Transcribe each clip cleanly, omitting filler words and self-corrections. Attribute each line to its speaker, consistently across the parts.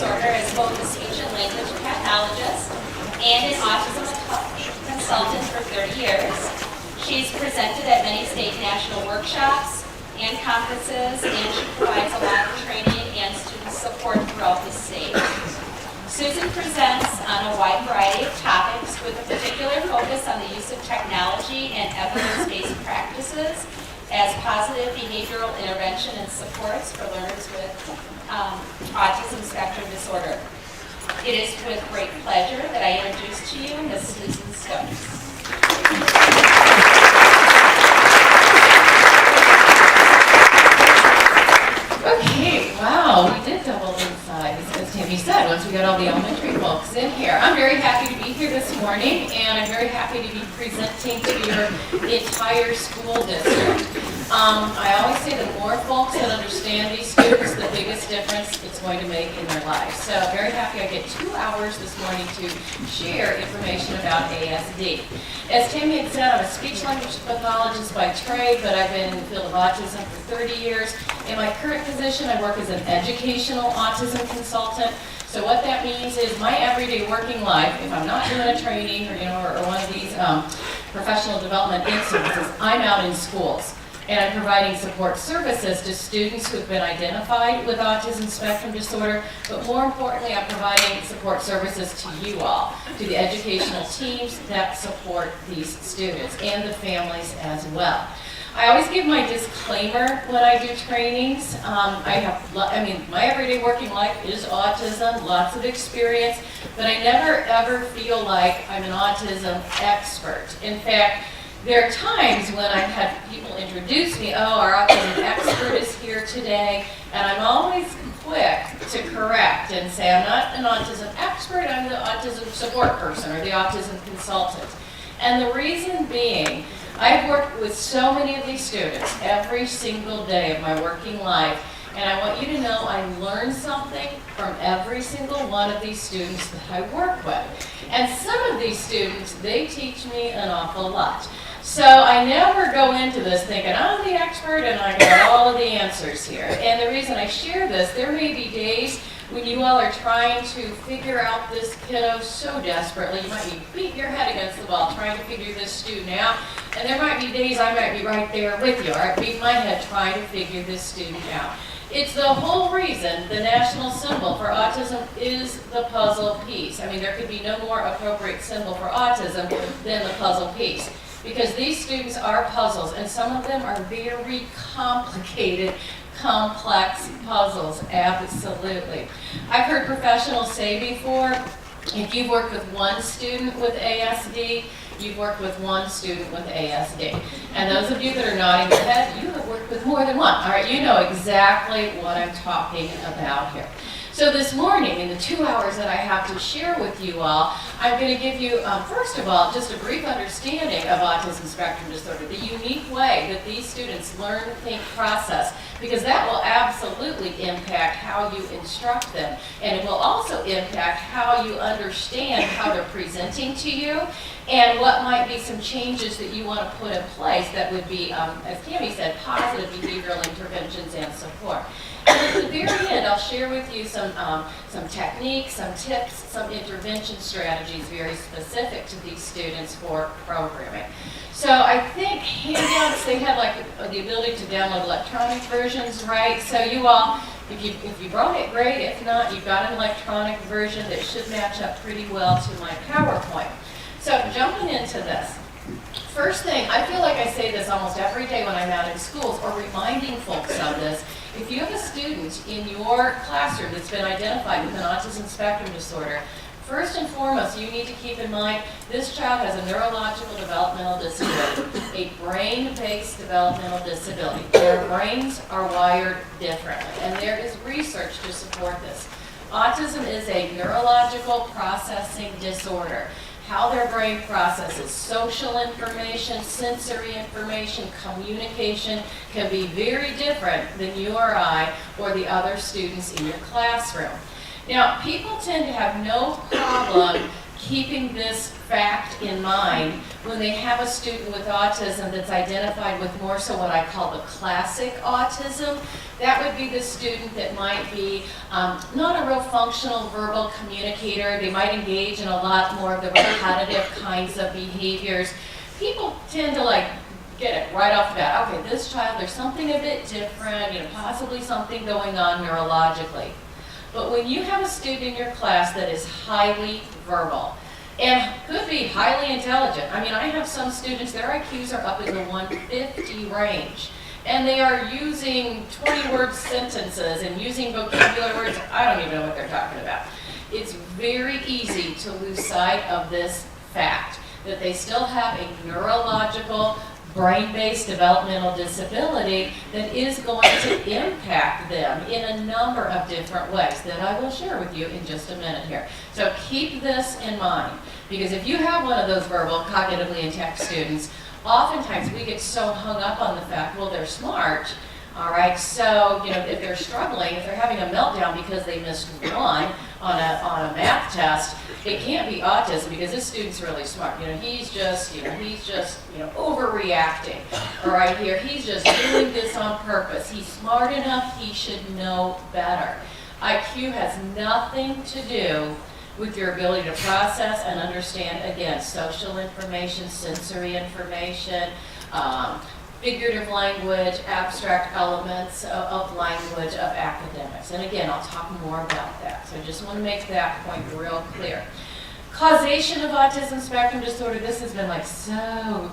Speaker 1: disorder as both a speech and language pathologist and an autism consultant for 30 years. She's presented at many state and national workshops and conferences, and she provides a lot of training and student support throughout the state. Susan presents on a wide variety of topics with a particular focus on the use of technology and evidence-based practices as positive behavioral intervention and supports for learners with autism spectrum disorder. It is with great pleasure that I introduce to you Ms. Susan Stokes. Okay, wow, we did double in size, as Tammy said, once we got all the elementary folks in here. I'm very happy to be here this morning, and I'm very happy to be presenting to your entire school district. I always say the more folks that understand these students, the biggest difference it's going to make in their lives. So very happy I get 2 hours this morning to share information about ASD. As Tammy had said, I'm a speech language pathologist by trade, but I've been in the field of autism for 30 years. In my current position, I work as an educational autism consultant. So what that means is my everyday working life, if I'm not doing a training or one of these professional development instances, I'm out in schools. And I'm providing support services to students who have been identified with autism spectrum disorder, but more importantly, I'm providing support services to you all, to the educational teams that support these students and the families as well. I always give my disclaimer when I do trainings. My everyday working life is autism, lots of experience, but I never ever feel like I'm an autism expert. In fact, there are times when I've had people introduce me, our autism expert is here today, and I'm always quick to correct and say I'm not an autism expert, I'm the autism support person or the autism consultant. And the reason being, I've worked with so many of these students every single day of my working life, and I want you to know I learn something from every single one of these students that I work with. And some of these students, they teach me an awful lot. So I never go into this thinking I'm the expert and I got all of the answers here. And the reason I share this, there may be days when you all are trying to figure out this kiddo so desperately. You might be beating your head against the wall trying to figure this student out. And there might be days I might be right there with you, or beat my head trying to figure this student out. It's the whole reason the national symbol for autism is the puzzle piece. I mean, there could be no more appropriate symbol for autism than the puzzle piece. Because these students are puzzles, and some of them are very complicated, complex puzzles, absolutely. I've heard professionals say before, if you've worked with one student with ASD, you've worked with one student with ASD. And those of you that are nodding your head, you have worked with more than one. All right, you know exactly what I'm talking about here. So this morning, in the 2 hours that I have to share with you all, I'm going to give you, first of all, just a brief understanding of autism spectrum disorder, the unique way that these students learn, think, process, because that will absolutely impact how you instruct them, and it will also impact how you understand how they're presenting to you, and what might be some changes that you want to put in place that would be, as Tammy said, positive behavioral interventions and support. And at the very end, I'll share with you some techniques, some tips, some intervention strategies very specific to these students for programming. So I think handouts, they have like the ability to download electronic versions, right? So you all, if you brought it, great. If not, you've got an electronic version that should match up pretty well to my PowerPoint. So jumping into this. First thing, I feel like I say this almost every day when I'm out in schools, or reminding folks of this. If you have a student in your classroom that's been identified with an autism spectrum disorder, first and foremost, you need to keep in mind this child has a neurological developmental disability, a brain-based developmental disability. Their brains are wired differently, and there is research to support this. Autism is a neurological processing disorder. How their brain processes social information, sensory information, communication can be very different than you or I or the other students in your classroom. Now, people tend to have no problem keeping this fact in mind when they have a student with autism that's identified with more so what I call the classic autism. That would be the student that might be not a real functional verbal communicator. They might engage in a lot more of the repetitive kinds of behaviors. People tend to get it right off the bat. Okay, this child, there's something a bit different, possibly something going on neurologically. But when you have a student in your class that is highly verbal and could be highly intelligent, I have some students, their IQs are up in the 150 range, and they are using 20-word sentences and using vocabulary words. I don't even know what they're talking about. It's very easy to lose sight of this fact that they still have a neurological brain-based developmental disability that is going to impact them in a number of different ways that I will share with you in just a minute here. So keep this in mind, because if you have one of those verbal, cognitively intact students, oftentimes we get so hung up on the fact, well, they're smart, all right, so if they're struggling, if they're having a meltdown because they missed one on a math test, it can't be autism because this student's really smart. He's just overreacting. All right, here, he's just doing this on purpose. He's smart enough, he should know better. IQ has nothing to do with your ability to process and understand, again, social information, sensory information, figurative language, abstract elements of language, of academics. And again, I'll talk more about that. So I just want to make that point real clear. Causation of autism spectrum disorder, this has been so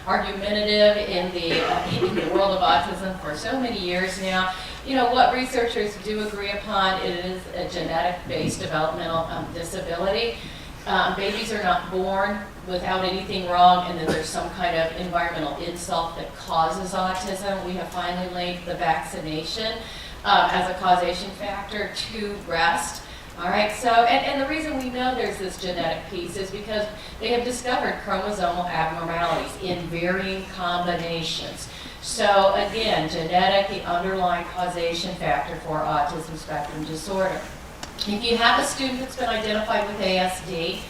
Speaker 1: argumentative in the world of autism for so many years now. What researchers do agree upon, it is a genetic-based developmental disability. Babies are not born without anything wrong, and then there's some kind of environmental insult that causes autism. We have finally linked the vaccination as a causation factor to rest. All right, so, and the reason we know there's this genetic piece is because they have discovered chromosomal abnormalities in varying combinations. So again, genetic, the underlying causation factor for autism spectrum disorder. If you have a student that's been identified with ASD,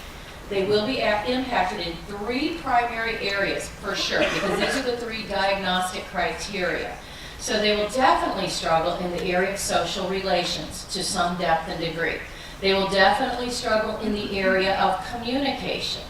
Speaker 1: they will be impacted in 3 primary areas for sure, because these are the 3 diagnostic criteria. So they will definitely struggle in the area of social relations to some depth and degree. They will definitely struggle in the area of communication.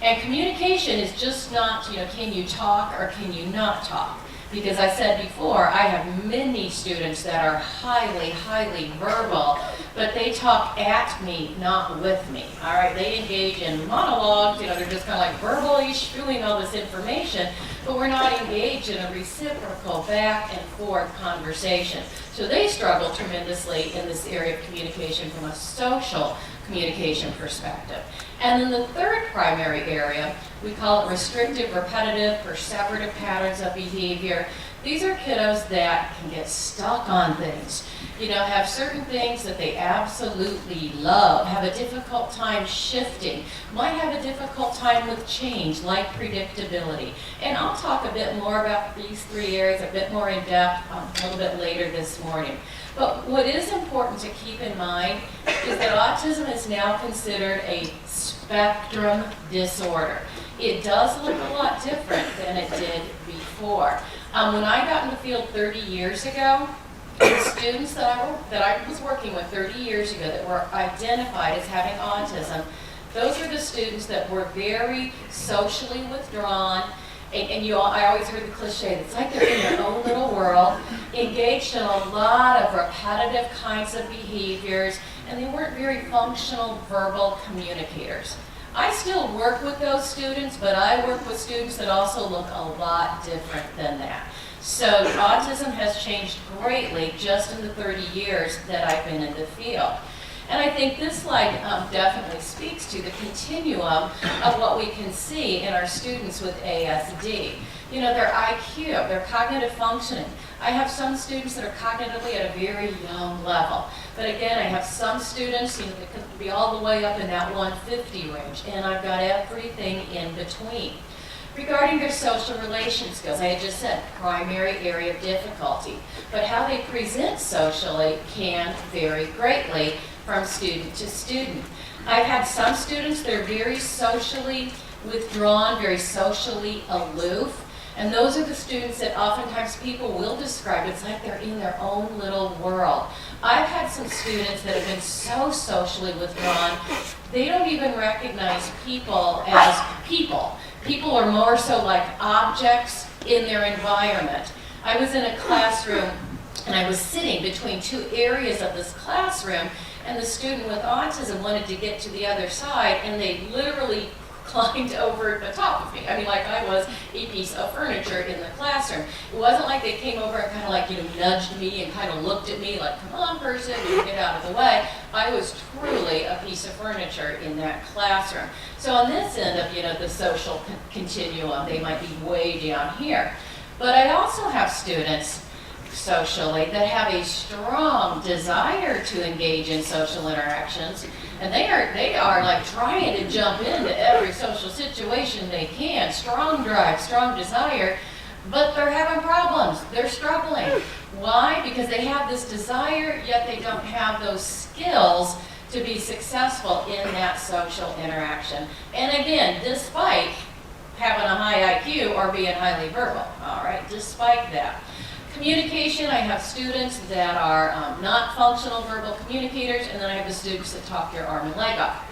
Speaker 1: And communication is just not, can you talk or can you not talk? Because I said before, I have many students that are highly, highly verbal, but they talk at me, not with me. All right, they engage in monologues, they're just kind of verbally spewing all this information, but we're not engaged in a reciprocal back and forth conversation. So they struggle tremendously in this area of communication from a social communication perspective. And then the third primary area, we call it restrictive, repetitive, perseverative patterns of behavior. These are kiddos that can get stuck on things, have certain things that they absolutely love, have a difficult time shifting, might have a difficult time with change, like predictability. And I'll talk a bit more about these 3 areas, a bit more in depth, a little bit later this morning. But what is important to keep in mind is that autism is now considered a spectrum disorder. It does look a lot different than it did before. When I got in the field 30 years ago, the students that I was working with 30 years ago that were identified as having autism, those were the students that were very socially withdrawn, and I always heard the cliche, it's like they're in their own little world, engaged in a lot of repetitive kinds of behaviors, and they weren't very functional verbal communicators. I still work with those students, but I work with students that also look a lot different than that. So autism has changed greatly just in the 30 years that I've been in the field. And I think this slide definitely speaks to the continuum of what we can see in our students with ASD. Their IQ, their cognitive functioning. I have some students that are cognitively at a very young level. But again, I have some students that could be all the way up in that 150 range. And I've got everything in between. Regarding their social relation skills, I had just said primary area of difficulty. But how they present socially can vary greatly from student to student. I've had some students that are very socially withdrawn, very socially aloof, and those are the students that oftentimes people will describe, it's like they're in their own little world. I've had some students that have been so socially withdrawn, they don't even recognize people as people. People are more so like objects in their environment. I was in a classroom and I was sitting between two areas of this classroom, and the student with autism wanted to get to the other side, and they literally climbed over the top of me. I mean, like I was a piece of furniture in the classroom. It wasn't like they came over and kind of like, nudged me and kind of looked at me like, come on, person, get out of the way. I was truly a piece of furniture in that classroom. So on this end of, the social continuum, they might be way down here. But I also have students socially that have a strong desire to engage in social interactions, and they are like trying to jump into every social situation they can. Strong drive, strong desire, but they're having problems. They're struggling. Why? Because they have this desire, yet they don't have those skills to be successful in that social interaction. And again, despite having a high IQ or being highly verbal, all right, despite that. Communication, I have students that are not functional verbal communicators, and then I have the students that talk their arm and leg off.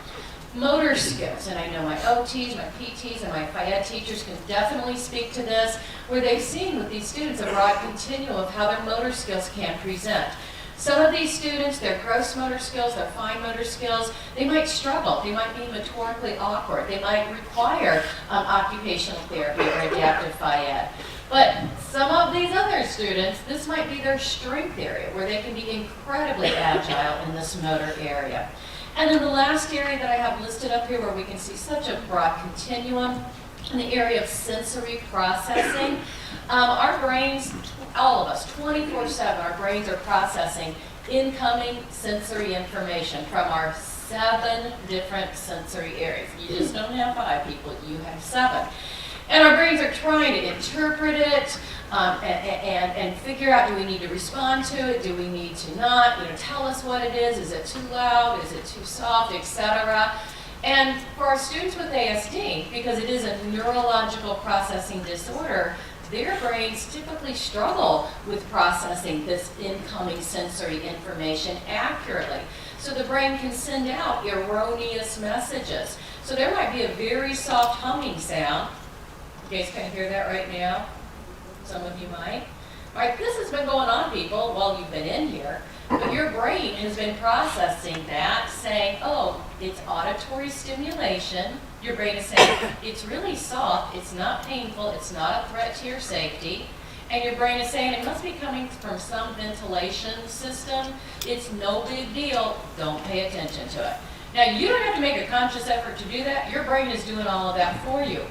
Speaker 1: Motor skills, and I know my OTs, my PTs, and my Phy-Ed teachers can definitely speak to this, where they've seen with these students a broad continuum of how their motor skills can present. Some of these students, their gross motor skills, their fine motor skills, they might struggle. They might be motorically awkward. They might require occupational therapy or adaptive Phy-Ed. But some of these other students, this might be their strength area, where they can be incredibly agile in this motor area. And then the last area that I have listed up here, where we can see such a broad continuum, in the area of sensory processing. Our brains, all of us, 24/7, our brains are processing incoming sensory information from our 7 different sensory areas. You just don't have 5 people, you have 7. And our brains are trying to interpret it and figure out, do we need to respond to it? Do we need to not? Tell us what it is. Is it too loud? Is it too soft, etc.? And for our students with ASD, because it is a neurological processing disorder, their brains typically struggle with processing this incoming sensory information accurately. So the brain can send out erroneous messages. So there might be a very soft humming sound. You guys can hear that right now? Some of you might. All right, this has been going on, people, while you've been in here. But your brain has been processing that, saying, oh, it's auditory stimulation. Your brain is saying, it's really soft, it's not painful, it's not a threat to your safety. And your brain is saying, it must be coming from some ventilation system. It's no big deal. Don't pay attention to it. Now, you don't have to make a conscious effort to do that. Your brain is doing all of that for you.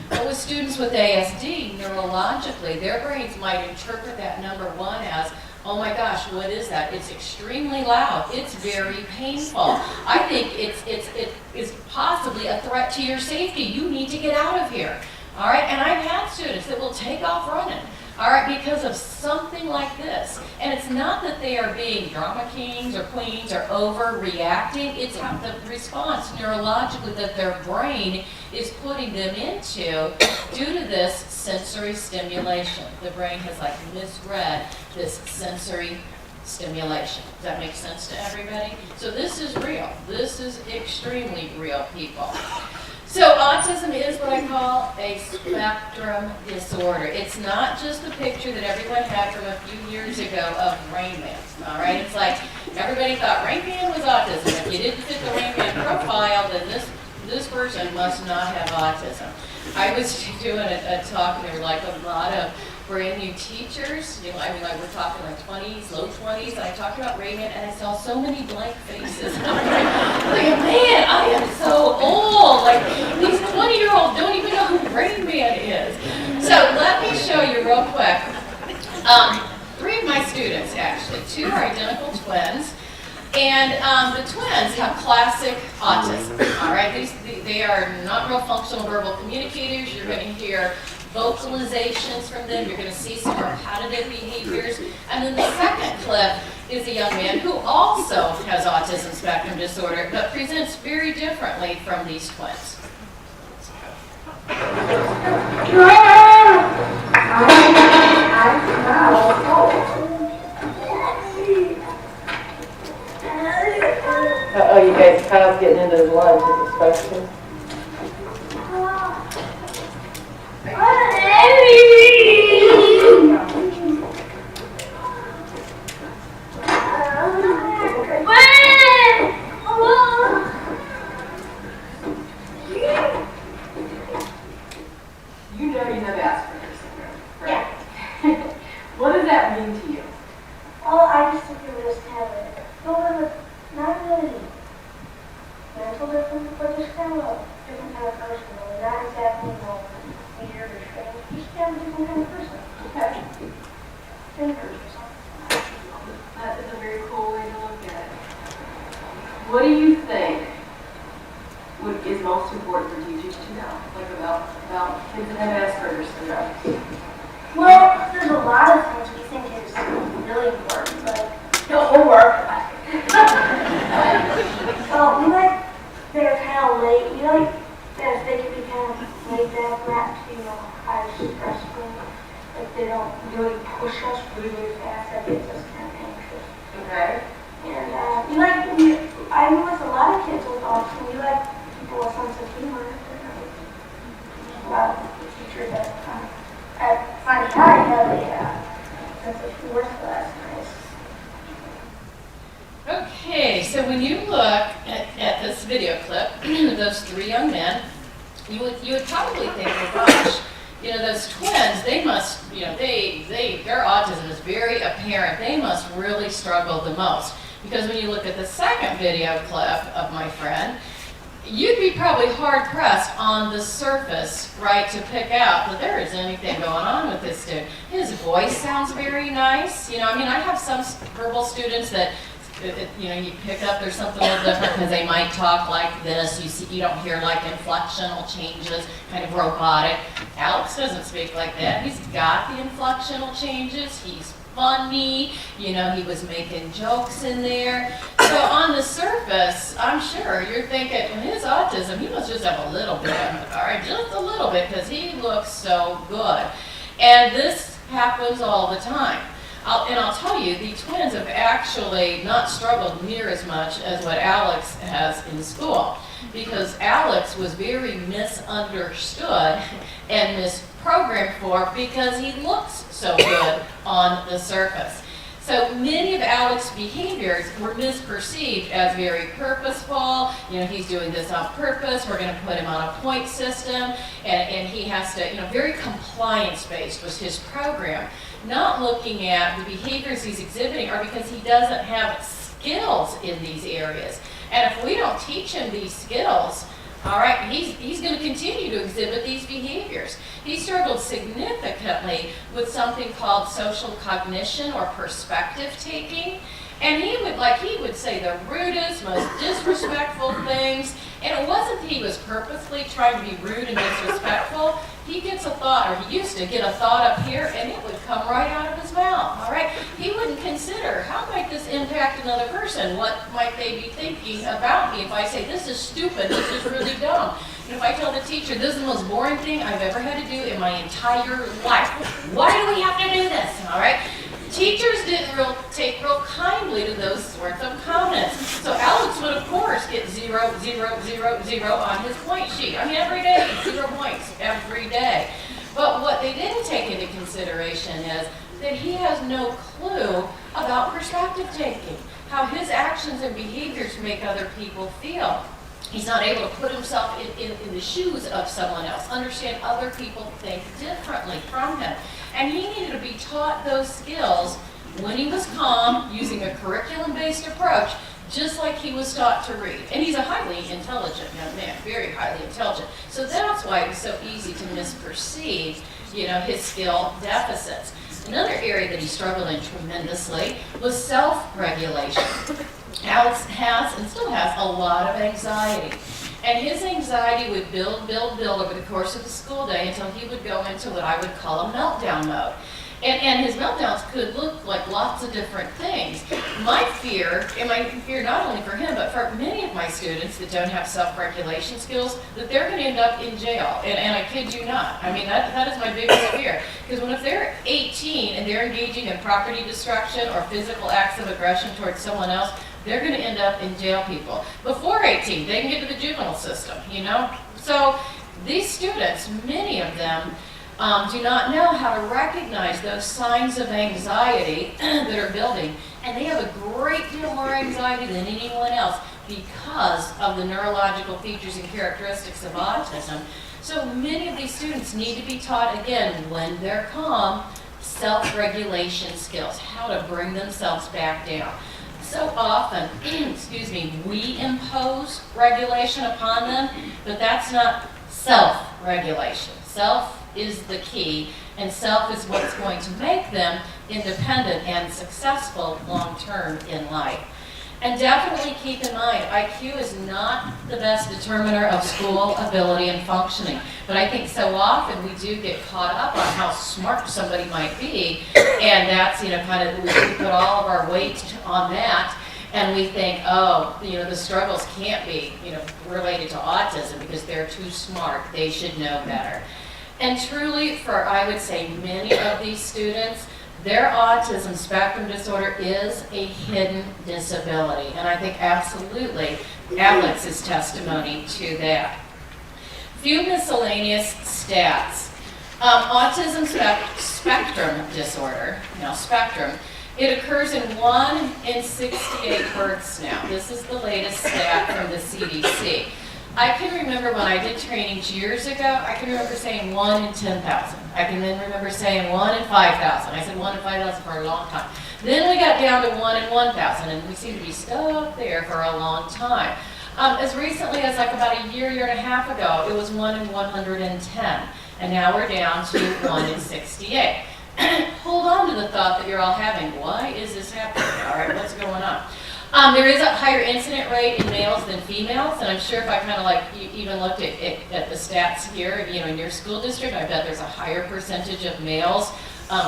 Speaker 1: But with students with ASD, neurologically, their brains might interpret that number 1 as, oh my gosh, what is that? It's extremely loud. It's very painful. I think it is possibly a threat to your safety. You need to get out of here. All right, and I've had students that will take off running, all right, because of something like this. And it's not that they are being drama kings or queens or overreacting. It's how the response neurologically that their brain is putting them into due to this sensory stimulation. The brain has like misread this sensory stimulation. Does that make sense to everybody? So this is real. This is extremely real, people. So autism is what I call a spectrum disorder. It's not just the picture that everyone had from a few years ago of Rain Man, all right? It's like everybody thought Rain Man was autism. If you didn't fit the Rain Man profile, then this person must not have autism. I was doing a talk, and there were like a lot of brand new teachers, like we're talking like 20s, low 20s, and I talked about Rain Man, and I saw so many blank faces. I'm like, man, I am so old. Like, these 20-year-olds don't even know who Rain Man is. So let me show you real quick. 3 of my students, actually. 2 are identical twins. And the twins have classic autism, all right? They are not real functional verbal communicators. You're going to hear vocalizations from them. You're going to see some repetitive behaviors. And then the second clip is a young man who also has autism spectrum disorder, but presents very differently from these twins.
Speaker 2: Uh-oh, you guys, Kyle's getting into his lunch, is it supposed to?
Speaker 3: You know you have Asperger's syndrome, right? Yeah. What does that mean to you?
Speaker 4: Well, I just think it was kind of not really mental difference, but just kind of a different kind of person. Not exactly, weird or strange. Just kind of a different kind of person.
Speaker 3: Okay.
Speaker 4: Thinkers or something.
Speaker 3: That is a very cool way to look at it. What do you think is most important for teachers to know, like about kids that have Asperger's syndrome?
Speaker 4: Well, there's a lot of things we think is really important, like homework. Well, we like they're kind of late. We like that they can be kind of laid back, not too high stress. Like they don't really push us really, really fast. That gets us kind of anxious.
Speaker 3: Okay.
Speaker 4: And I mean, with a lot of kids with autism, we like people with sense of humor. A lot of teachers that I find it hard to have a sense of humor, so that's nice.
Speaker 1: Okay, so when you look at this video clip, those three young men, you would probably think, oh gosh, those twins, they must, their autism is very apparent. They must really struggle the most. Because when you look at the second video clip of my friend, you'd be probably hard-pressed on the surface, right, to pick out that there isn't anything going on with this student. His voice sounds very nice. I have some verbal students that, you pick up there's something a little different because they might talk like this. You don't hear like inflectional changes, kind of robotic. Alex doesn't speak like that. He's got the inflectional changes. He's funny, he was making jokes in there. So on the surface, I'm sure you're thinking, his autism, he must just have a little bit of it, all right, just a little bit, because he looks so good. And this happens all the time. I'll tell you, the twins have actually not struggled near as much as what Alex has in school, because Alex was very misunderstood and misprogrammed for because he looks so good on the surface. So many of Alex's behaviors were misperceived as very purposeful. He's doing this on purpose. We're going to put him on a point system, and he has to, very compliance-based was his program. Not looking at the behaviors he's exhibiting are because he doesn't have skills in these areas. And if we don't teach him these skills, all right, he's going to continue to exhibit these behaviors. He struggled significantly with something called social cognition or perspective taking. And he would say the rudest, most disrespectful things. And it wasn't that he was purposely trying to be rude and disrespectful. He gets a thought, or he used to get a thought up here, and it would come right out of his mouth, all right? He wouldn't consider, how might this impact another person? What might they be thinking about me if I say, this is stupid, this is really dumb? And if I tell the teacher, this is the most boring thing I've ever had to do in my entire life. Why do we have to do this, all right? Teachers didn't take real kindly to those sorts of comments. So Alex would, of course, get 0, 0, 0, 0 on his point sheet. Every day, 0 points, every day. But what they didn't take into consideration is that he has no clue about perspective taking, how his actions and behaviors make other people feel. He's not able to put himself in the shoes of someone else, understand other people think differently from him. And he needed to be taught those skills when he was calm, using a curriculum-based approach, just like he was taught to read. And he's a highly intelligent young man, very highly intelligent. So that's why it was so easy to misperceive, his skill deficits. Another area that he struggled in tremendously was self-regulation. Alex has and still has a lot of anxiety. And his anxiety would build over the course of the school day until he would go into what I would call a meltdown mode. And his meltdowns could look like lots of different things. My fear, and my fear not only for him, but for many of my students that don't have self-regulation skills, that they're going to end up in jail. And I kid you not. I mean, that is my biggest fear. Because if they're 18 and they're engaging in property destruction or physical acts of aggression towards someone else, they're going to end up in jail, people. Before 18, they can get to the juvenile system, you know? So these students, many of them, do not know how to recognize those signs of anxiety that are building. And they have a great deal more anxiety than anyone else because of the neurological features and characteristics of autism. So many of these students need to be taught, again, when they're calm, self-regulation skills, how to bring themselves back down. So often, excuse me, we impose regulation upon them, but that's not self-regulation. Self is the key, and self is what's going to make them independent and successful long-term in life. And definitely keep in mind, IQ is not the best determiner of school ability and functioning. But I think so often we do get caught up on how smart somebody might be, and that's, you know, kind of, we put all of our weight on that, and we think, oh, you know, the struggles can't be, you know, related to autism because they're too smart, they should know better. And truly, for I would say many of these students, their autism spectrum disorder is a hidden disability. And I think absolutely Alex is testimony to that. Few miscellaneous stats. Autism spectrum disorder, now spectrum, it occurs in 1 in 68 births now. This is the latest stat from the CDC. I can remember when I did trainings years ago, I can remember saying 1 in 10,000. I can then remember saying 1 in 5,000. I said 1 in 5,000 for a long time. Then we got down to 1 in 1,000, and we seem to be stuck there for a long time. As recently as like about a year and a half ago, it was 1 in 110, and now we're down to 1 in 68. Hold on to the thought that you're all having. Why is this happening? All right, what's going on? There is a higher incident rate in males than females, and I'm sure if I kind of like you even looked at the stats here, you know, in your school district, I bet there's a higher percentage of males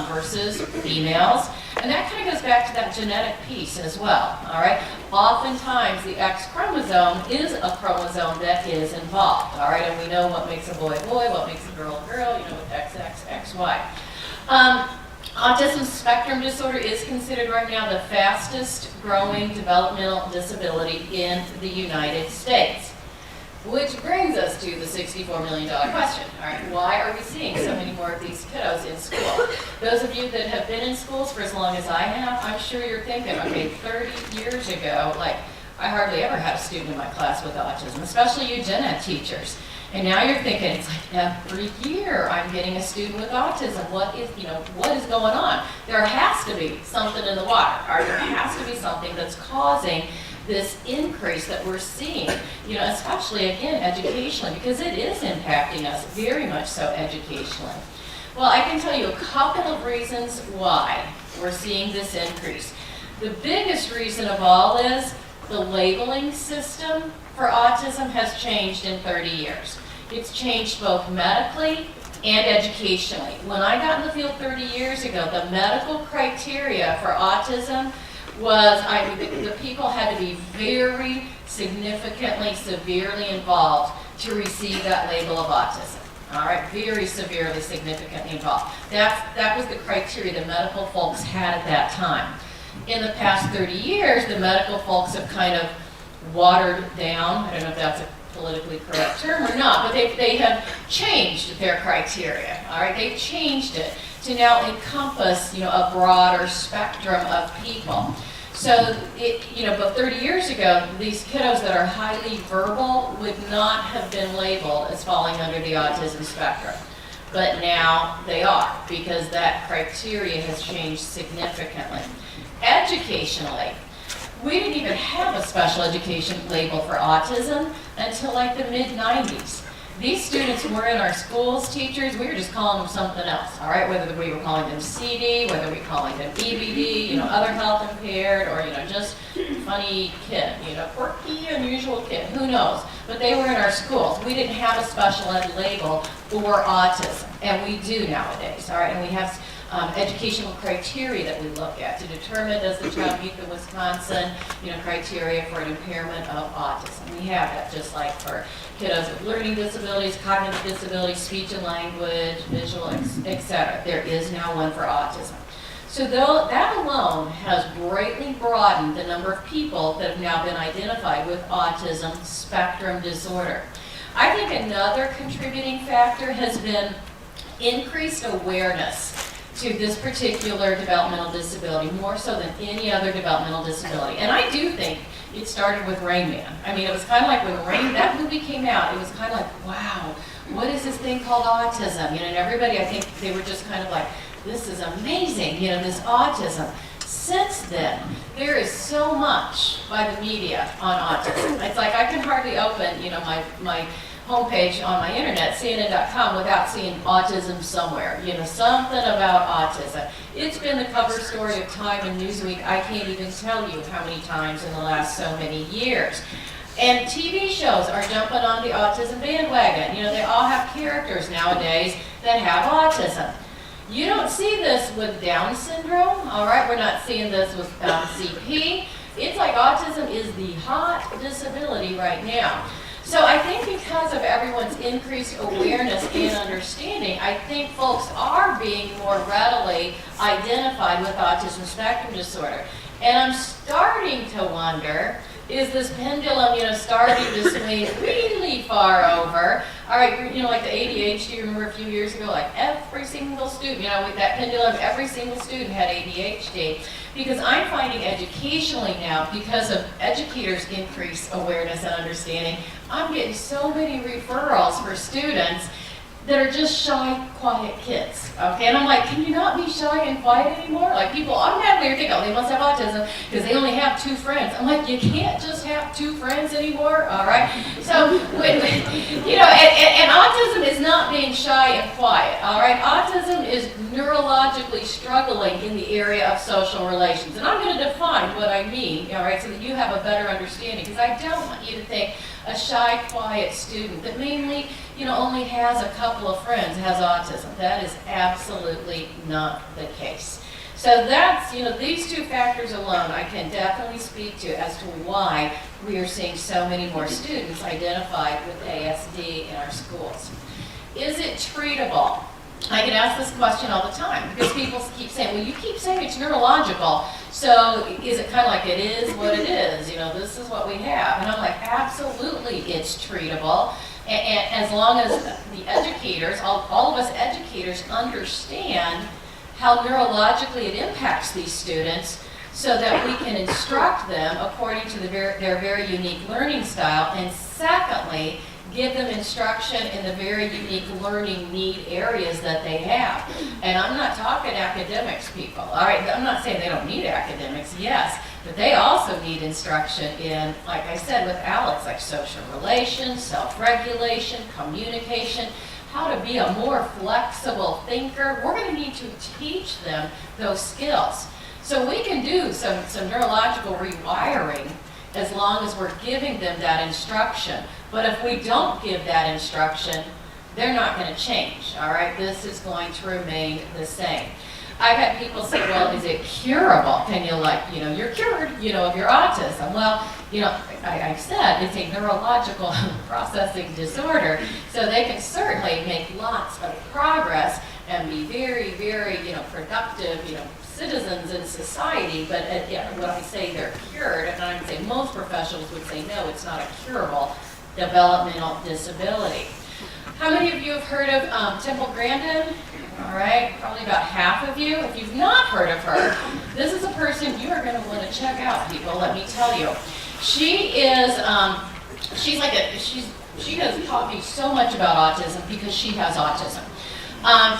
Speaker 1: versus females, and that kind of goes back to that genetic piece as well. All right, oftentimes the X chromosome is a chromosome that is involved. All right, and we know what makes a boy a boy, what makes a girl a girl. You know, with XX, XY. Autism spectrum disorder is considered right now the fastest growing developmental disability in the United States. Which brings us to the $64 million question. All right, why are we seeing so many more of these kiddos in school? Those of you that have been in schools for as long as I have, I'm sure you're thinking, okay, 30 years ago, like, I hardly ever had a student in my class with autism, especially you gen ed teachers. And now you're thinking, it's like every year I'm getting a student with autism. What is going on? There has to be something in the water, or there has to be something that's causing this increase that we're seeing, you know, especially again educationally, because it is impacting us very much so educationally. Well, I can tell you a couple of reasons why we're seeing this increase. The biggest reason of all is the labeling system for autism has changed in 30 years. It's changed both medically and educationally. When I got in the field 30 years ago, the medical criteria for autism was the people had to be very significantly, severely involved to receive that label of autism. All right, very severely, significantly involved. That was the criteria the medical folks had at that time. In the past 30 years, the medical folks have kind of watered down. I don't know if that's a politically correct term or not, but they have changed their criteria. All right, they've changed it to now encompass, you know, a broader spectrum of people. So, but 30 years ago, these kiddos that are highly verbal would not have been labeled as falling under the autism spectrum. But now they are, because that criteria has changed significantly. Educationally, we didn't even have a special education label for autism until like the mid-90s. These students were in our schools, teachers, we were just calling them something else, all right? Whether we were calling them CD, whether we were calling them EBD, you know, other health impaired, or, you know, just funny kid, you know, quirky, unusual kid, who knows? but they were in our schools. We didn't have a special ed label for autism, and we do nowadays, all right? And we have educational criteria that we look at to determine, does the child meet the Wisconsin, criteria for an impairment of autism. We have that just like for kiddos with learning disabilities, cognitive disabilities, speech and language, visual, etc. There is now one for autism. So that alone has greatly broadened the number of people that have now been identified with autism spectrum disorder. I think another contributing factor has been increased awareness to this particular developmental disability, more so than any other developmental disability. And I do think it started with Rain Man. I mean, it was kind of like when that movie came out, it was kind of like, wow, what is this thing called autism? And everybody, I think they were just kind of like, this is amazing, this autism. Since then, there is so much by the media on autism. It's like I can hardly open, my homepage on my internet, CNN.com, without seeing autism somewhere. Something about autism. It's been the cover story of Time and Newsweek. I can't even tell you how many times in the last so many years. And TV shows are jumping on the autism bandwagon. They all have characters nowadays that have autism. You don't see this with Down syndrome, all right? We're not seeing this with CP. It's like autism is the hot disability right now. So I think because of everyone's increased awareness and understanding, I think folks are being more readily identified with autism spectrum disorder. And I'm starting to wonder, is this pendulum, starting to swing really far over? All right, like the ADHD, remember a few years ago, like every single student, with that pendulum, every single student had ADHD. Because I'm finding educationally now, because of educators' increased awareness and understanding, I'm getting so many referrals for students that are just shy, quiet kids, okay? And I'm like, can you not be shy and quiet anymore? Like, people automatically are thinking, oh, they must have autism because they only have 2 friends. I'm like, you can't just have 2 friends anymore, all right? So, and autism is not being shy and quiet, all right? Autism is neurologically struggling in the area of social relations. And I'm going to define what I mean, all right, so that you have a better understanding, because I don't want you to think a shy, quiet student that mainly, only has a couple of friends has autism. That is absolutely not the case. So that's, these 2 factors alone I can definitely speak to as to why we are seeing so many more students identified with ASD in our schools. Is it treatable? I get asked this question all the time because people keep saying, well, you keep saying it's neurological, so is it kind of like it is what it is? This is what we have. And I'm like, absolutely it's treatable. And as long as the educators, all of us educators understand how neurologically it impacts these students so that we can instruct them according to their very unique learning style. And secondly, give them instruction in the very unique learning need areas that they have. And I'm not talking academics, people, all right? I'm not saying they don't need academics, yes, but they also need instruction in, like I said with Alex, like social relations, self-regulation, communication, how to be a more flexible thinker. We're going to need to teach them those skills. So we can do some neurological rewiring as long as we're giving them that instruction. But if we don't give that instruction, they're not going to change, all right? This is going to remain the same. I've had people say, well, is it curable? Can you you're cured, of your autism? Well, I said it's a neurological processing disorder, so they can certainly make lots of progress and be very, very, productive, citizens in society, but when I say they're cured, and I would say most professionals would say, no, it's not a curable developmental disability. How many of you have heard of Temple Grandin? All right, probably about half of you. If you've not heard of her, this is a person you are going to want to check out, people, let me tell you. She is, she has taught me so much about autism because she has autism.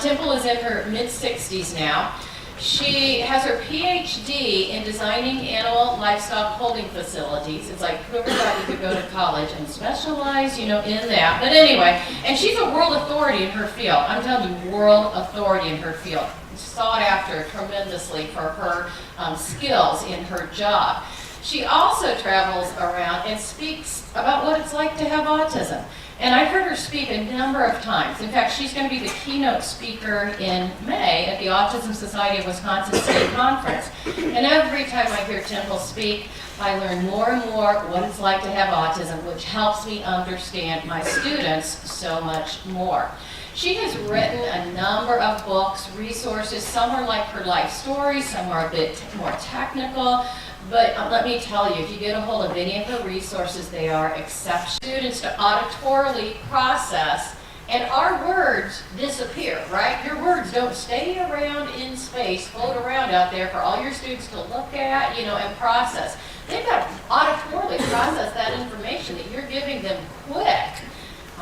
Speaker 1: Temple is in her mid-60s now. She has her PhD in designing animal livestock holding facilities. It's like whoever thought you could go to college and specialize, in that. But anyway, and she's a world authority in her field. I'm telling you, world authority in her field. Sought after tremendously for her skills in her job. She also travels around and speaks about what it's like to have autism. And I've heard her speak a number of times. In fact, she's going to be the keynote speaker in May at the Autism Society of Wisconsin State Conference. And every time I hear Temple speak, I learn more and more what it's like to have autism, which helps me understand my students so much more. She has written a number of books, resources. Some are like her life stories, some are a bit more technical. But let me tell you, if you get a hold of any of her resources, they are exceptional. Students to auditorily process, and our words disappear, right? Your words don't stay around in space, float around out there for all your students to look at, and process. They've got to auditorily process that information that you're giving them quick.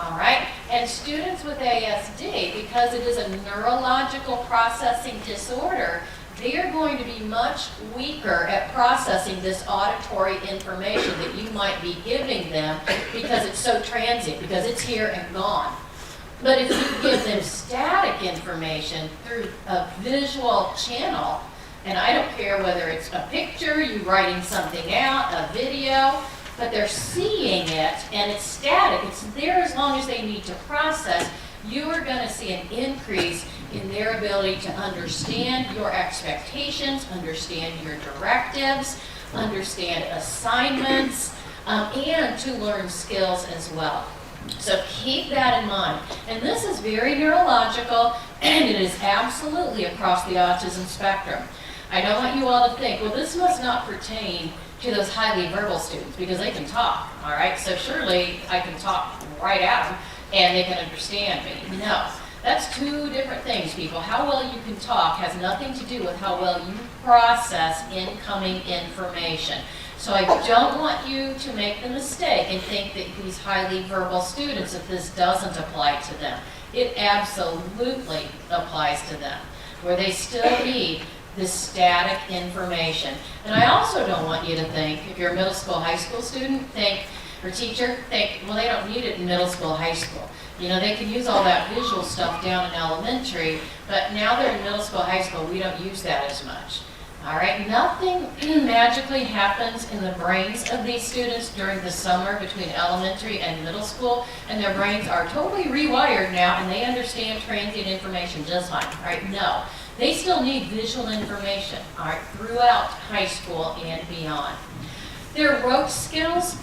Speaker 1: All right, and students with ASD, because it is a neurological processing disorder, they are going to be much weaker at processing this auditory information that you might be giving them because it's so transient, because it's here and gone. But if you give them static information through a visual channel, and I don't care whether it's a picture, you writing something out, a video, but they're seeing it and it's static, it's there as long as they need to process, you are going to see an increase in their ability to understand your expectations, understand your directives, understand assignments, and to learn skills as well. So keep that in mind. And this is very neurological, and it is absolutely across the autism spectrum. I don't want you all to think, well, this must not pertain to those highly verbal students because they can talk, all right? So surely I can talk right at them and they can understand me. No, that's two different things, people. How well you can talk has nothing to do with how well you process incoming information. So I don't want you to make the mistake and think that these highly verbal students, if this doesn't apply to them. It absolutely applies to them, where they still need this static information. And I also don't want you to think, if you're a middle school, high school student, or teacher, think, well, they don't need it in middle school, high school. They can use all that visual stuff down in elementary, but now they're in middle school, high school, we don't use that as much. All right, nothing magically happens in the brains of these students during the summer between elementary and middle school, and their brains are totally rewired now, and they understand transient information just fine, right? No, they still need visual information, all right, throughout high school and beyond. Their rote skills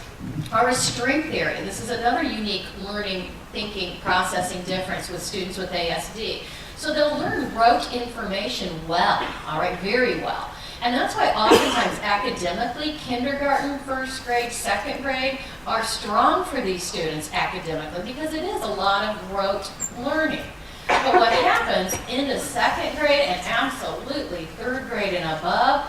Speaker 1: are a strength area. This is another unique learning, thinking, processing difference with students with ASD. So they'll learn rote information well, all right, very well. And that's why oftentimes academically, kindergarten, first grade, second grade are strong for these students academically because it is a lot of rote learning. But what happens into second grade and absolutely third grade and above,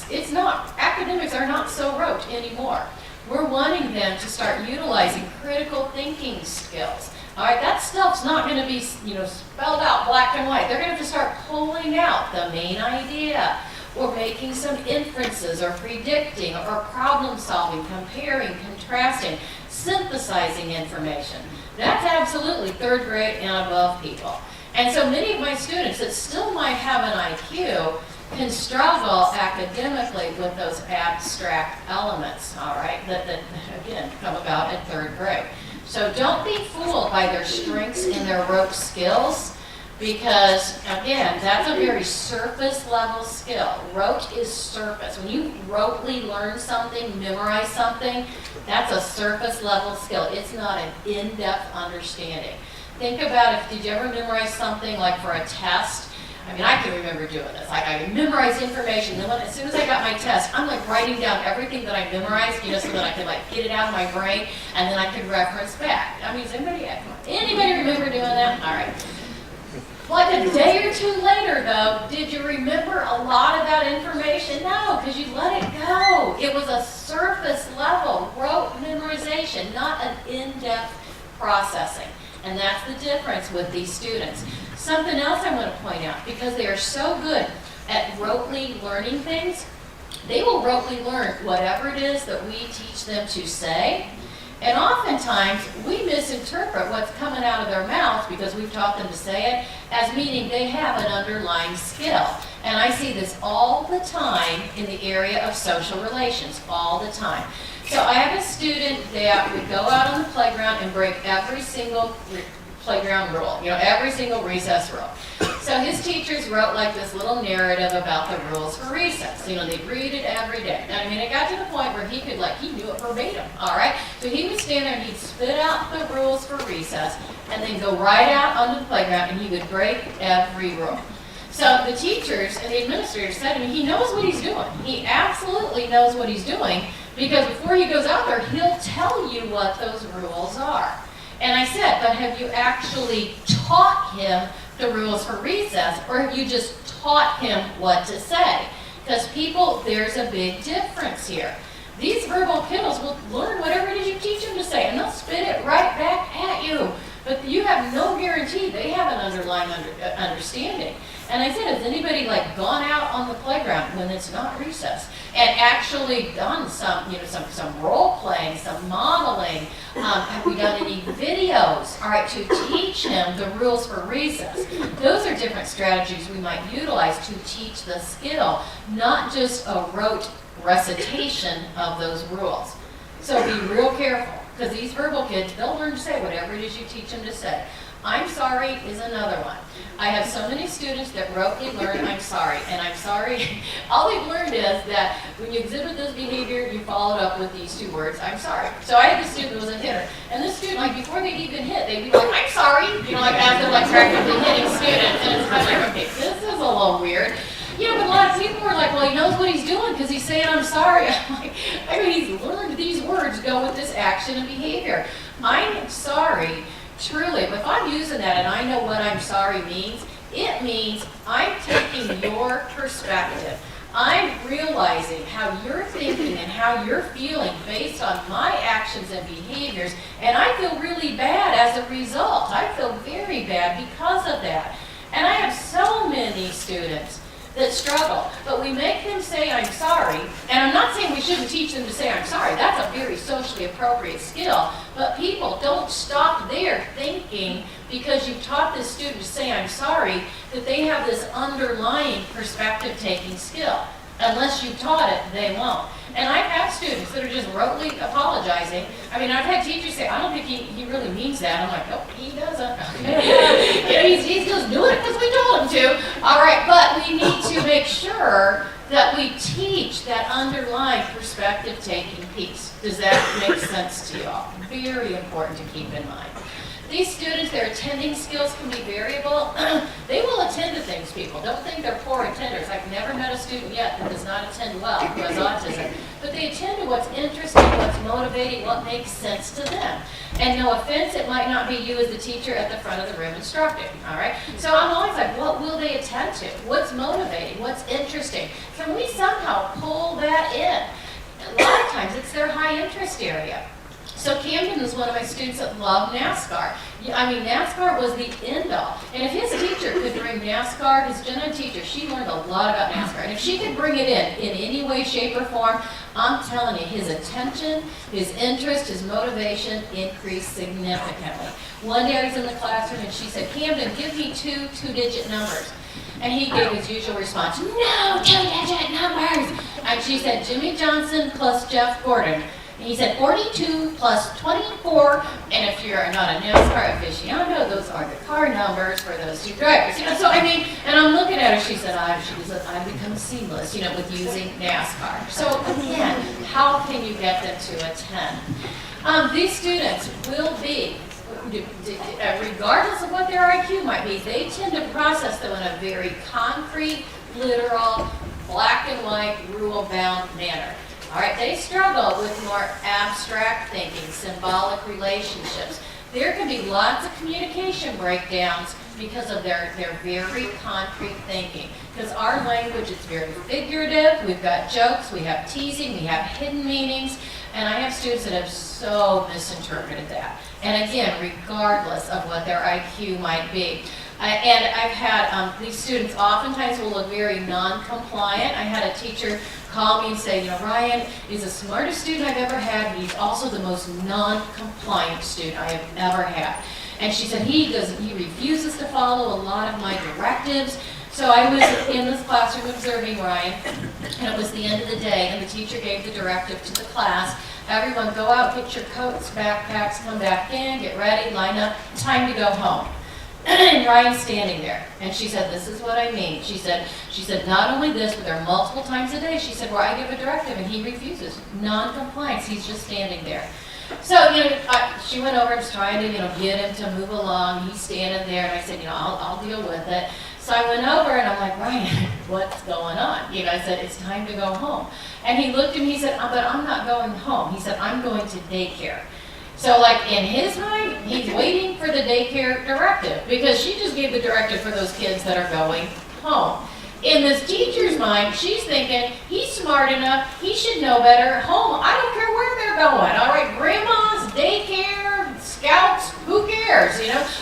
Speaker 1: it's not, academics are not so rote anymore. We're wanting them to start utilizing critical thinking skills. All right, that stuff's not going to be, spelled out black and white. They're going to have to start pulling out the main idea, or making some inferences, or predicting, or problem solving, comparing, contrasting, synthesizing information. That's absolutely third grade and above people. And so many of my students that still might have an IQ can struggle academically with those abstract elements, all right, that again come about in third grade. So don't be fooled by their strengths and their rote skills, because again, that's a very surface level skill. Rote is surface. When you rotely learn something, memorize something, that's a surface level skill. It's not an in-depth understanding. Think about did you ever memorize something like for a test? I mean, I can remember doing this. Like I memorized information, then as soon as I got my test, I'm like writing down everything that I memorized, so that I could like get it out of my brain, and then I could reference back. I mean, does anybody remember doing that? All right. Like a day or two later, though, did you remember a lot of that information? No, because you let it go. It was a surface level, rote memorization, not an in-depth processing. And that's the difference with these students. Something else I want to point out, because they are so good at rotely learning things, they will rotely learn whatever it is that we teach them to say. And oftentimes, we misinterpret what's coming out of their mouths because we've taught them to say it as meaning they have an underlying skill. And I see this all the time in the area of social relations, all the time. So I have a student that would go out on the playground and break every single playground rule, every single recess rule. So his teachers wrote like this little narrative about the rules for recess. They read it every day. And I mean, it got to the point where he knew it verbatim, all right? So he would stand there and he'd spit out the rules for recess and then go right out onto the playground and he would break every rule. So the teachers and the administrators said to me, he knows what he's doing. He absolutely knows what he's doing because before he goes out there, he'll tell you what those rules are. And I said, but have you actually taught him the rules for recess, or have you just taught him what to say? Because people, there's a big difference here. These verbal kiddos will learn whatever it is you teach them to say, and they'll spit it right back at you. But you have no guarantee they have an underlying understanding. And I said, has anybody gone out on the playground when it's not recess and actually done some role playing, some modeling? Have we done any videos, all right, to teach him the rules for recess? Those are different strategies we might utilize to teach the skill, not just a rote recitation of those rules. So be real careful, because these verbal kids, they'll learn to say whatever it is you teach them to say. I'm sorry is another one. I have so many students that rotely learn I'm sorry, and I'm sorry. All they've learned is that when you exhibit this behavior, you follow it up with these two words, I'm sorry. So I had this student who was a hitter, and this student, before they'd even hit, they'd be like, I'm sorry, as they're practically hitting students, and it's kind of okay, this is a little weird. But a lot of people were like, well, he knows what he's doing because he's saying I'm sorry. I'm like, he's learned these words go with this action and behavior. I'm sorry. Truly, if I'm using that and I know what I'm sorry means, it means I'm taking your perspective. I'm realizing how you're thinking and how you're feeling based on my actions and behaviors, and I feel really bad as a result. I feel very bad because of that. And I have so many students that struggle, but we make them say I'm sorry, and I'm not saying we shouldn't teach them to say I'm sorry. That's a very socially appropriate skill, but people don't stop there thinking because you've taught this student to say I'm sorry that they have this underlying perspective-taking skill. Unless you've taught it, they won't. And I've had students that are just rotely apologizing. I've had teachers say, I don't think he really means that. I'm like, oh, he doesn't. He's just doing it because we told him to. All right, but we need to make sure that we teach that underlying perspective-taking piece. Does that make sense to you all? Very important to keep in mind. These students, their attending skills can be variable. They will attend to things, people. Don't think they're poor attenders. I've never met a student yet that does not attend well who has autism. But they attend to what's interesting, what's motivating, what makes sense to them. And no offense, it might not be you as the teacher at the front of the room instructing, all right? So I'm always like, what will they attend to? What's motivating? What's interesting? Can we somehow pull that in? A lot of times it's their high interest area. So Camden was one of my students that loved NASCAR. NASCAR was the end all. And if his teacher could bring NASCAR, his gen ed teacher, she learned a lot about NASCAR. And if she could bring it in any way, shape, or form, I'm telling you, his attention, his interest, his motivation increased significantly. One day I was in the classroom and she said, Camden, give me two-digit numbers. And he gave his usual response, no two-digit numbers. And she said, Jimmy Johnson plus Jeff Gordon. And he said 42 plus 24, and if you're not a NASCAR aficionado, those are the car numbers for those two drivers. And I'm looking at her, she said, I've become seamless, with using NASCAR. So again, how can you get them to attend? These students will be, regardless of what their IQ might be, they tend to process them in a very concrete, literal, black and white, rule-bound manner. All right, they struggle with more abstract thinking, symbolic relationships. There can be lots of communication breakdowns because of their very concrete thinking. Because our language is very figurative, we've got jokes, we have teasing, we have hidden meanings, and I have students that have so misinterpreted that. And again, regardless of what their IQ might be. And I've had these students oftentimes will look very non-compliant. I had a teacher call me and say, Ryan is the smartest student I've ever had, but he's also the most non-compliant student I have ever had. And she said he refuses to follow a lot of my directives. So I was in this classroom observing Ryan, and it was the end of the day, and the teacher gave the directive to the class, everyone go out, get your coats, backpacks, come back in, get ready, line up, time to go home. And Ryan's standing there, and she said, this is what I mean. She said, not only this, but there are multiple times a day, she said, where I give a directive and he refuses. Non-compliance, he's just standing there. So, she went over and was trying to, get him to move along. He's standing there, and I said, I'll deal with it. So I went over, and I'm like, Ryan, what's going on? I said, it's time to go home. And he looked at me, he said, but I'm not going home. He said, I'm going to daycare. So, in his mind, he's waiting for the daycare directive, because she just gave the directive for those kids that are going home. In this teacher's mind, she's thinking, he's smart enough, he should know better. Home, I don't care where they're going. All right, grandma's, daycare, scouts, who cares?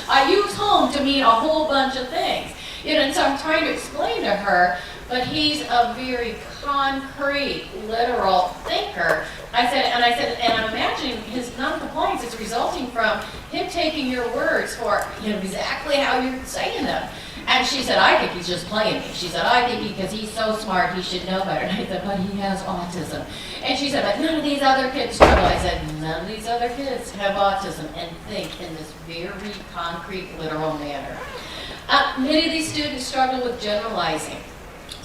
Speaker 1: I use home to mean a whole bunch of things. And so I'm trying to explain to her, but he's a very concrete, literal thinker. I said, and I'm imagining his non-compliance is resulting from him taking your words for exactly how you're saying them. And she said, I think he's just playing me. She said, I think because he's so smart, he should know better. And I said, but he has autism. And she said, but none of these other kids struggle. I said, none of these other kids have autism and think in this very concrete, literal manner. Many of these students struggle with generalizing.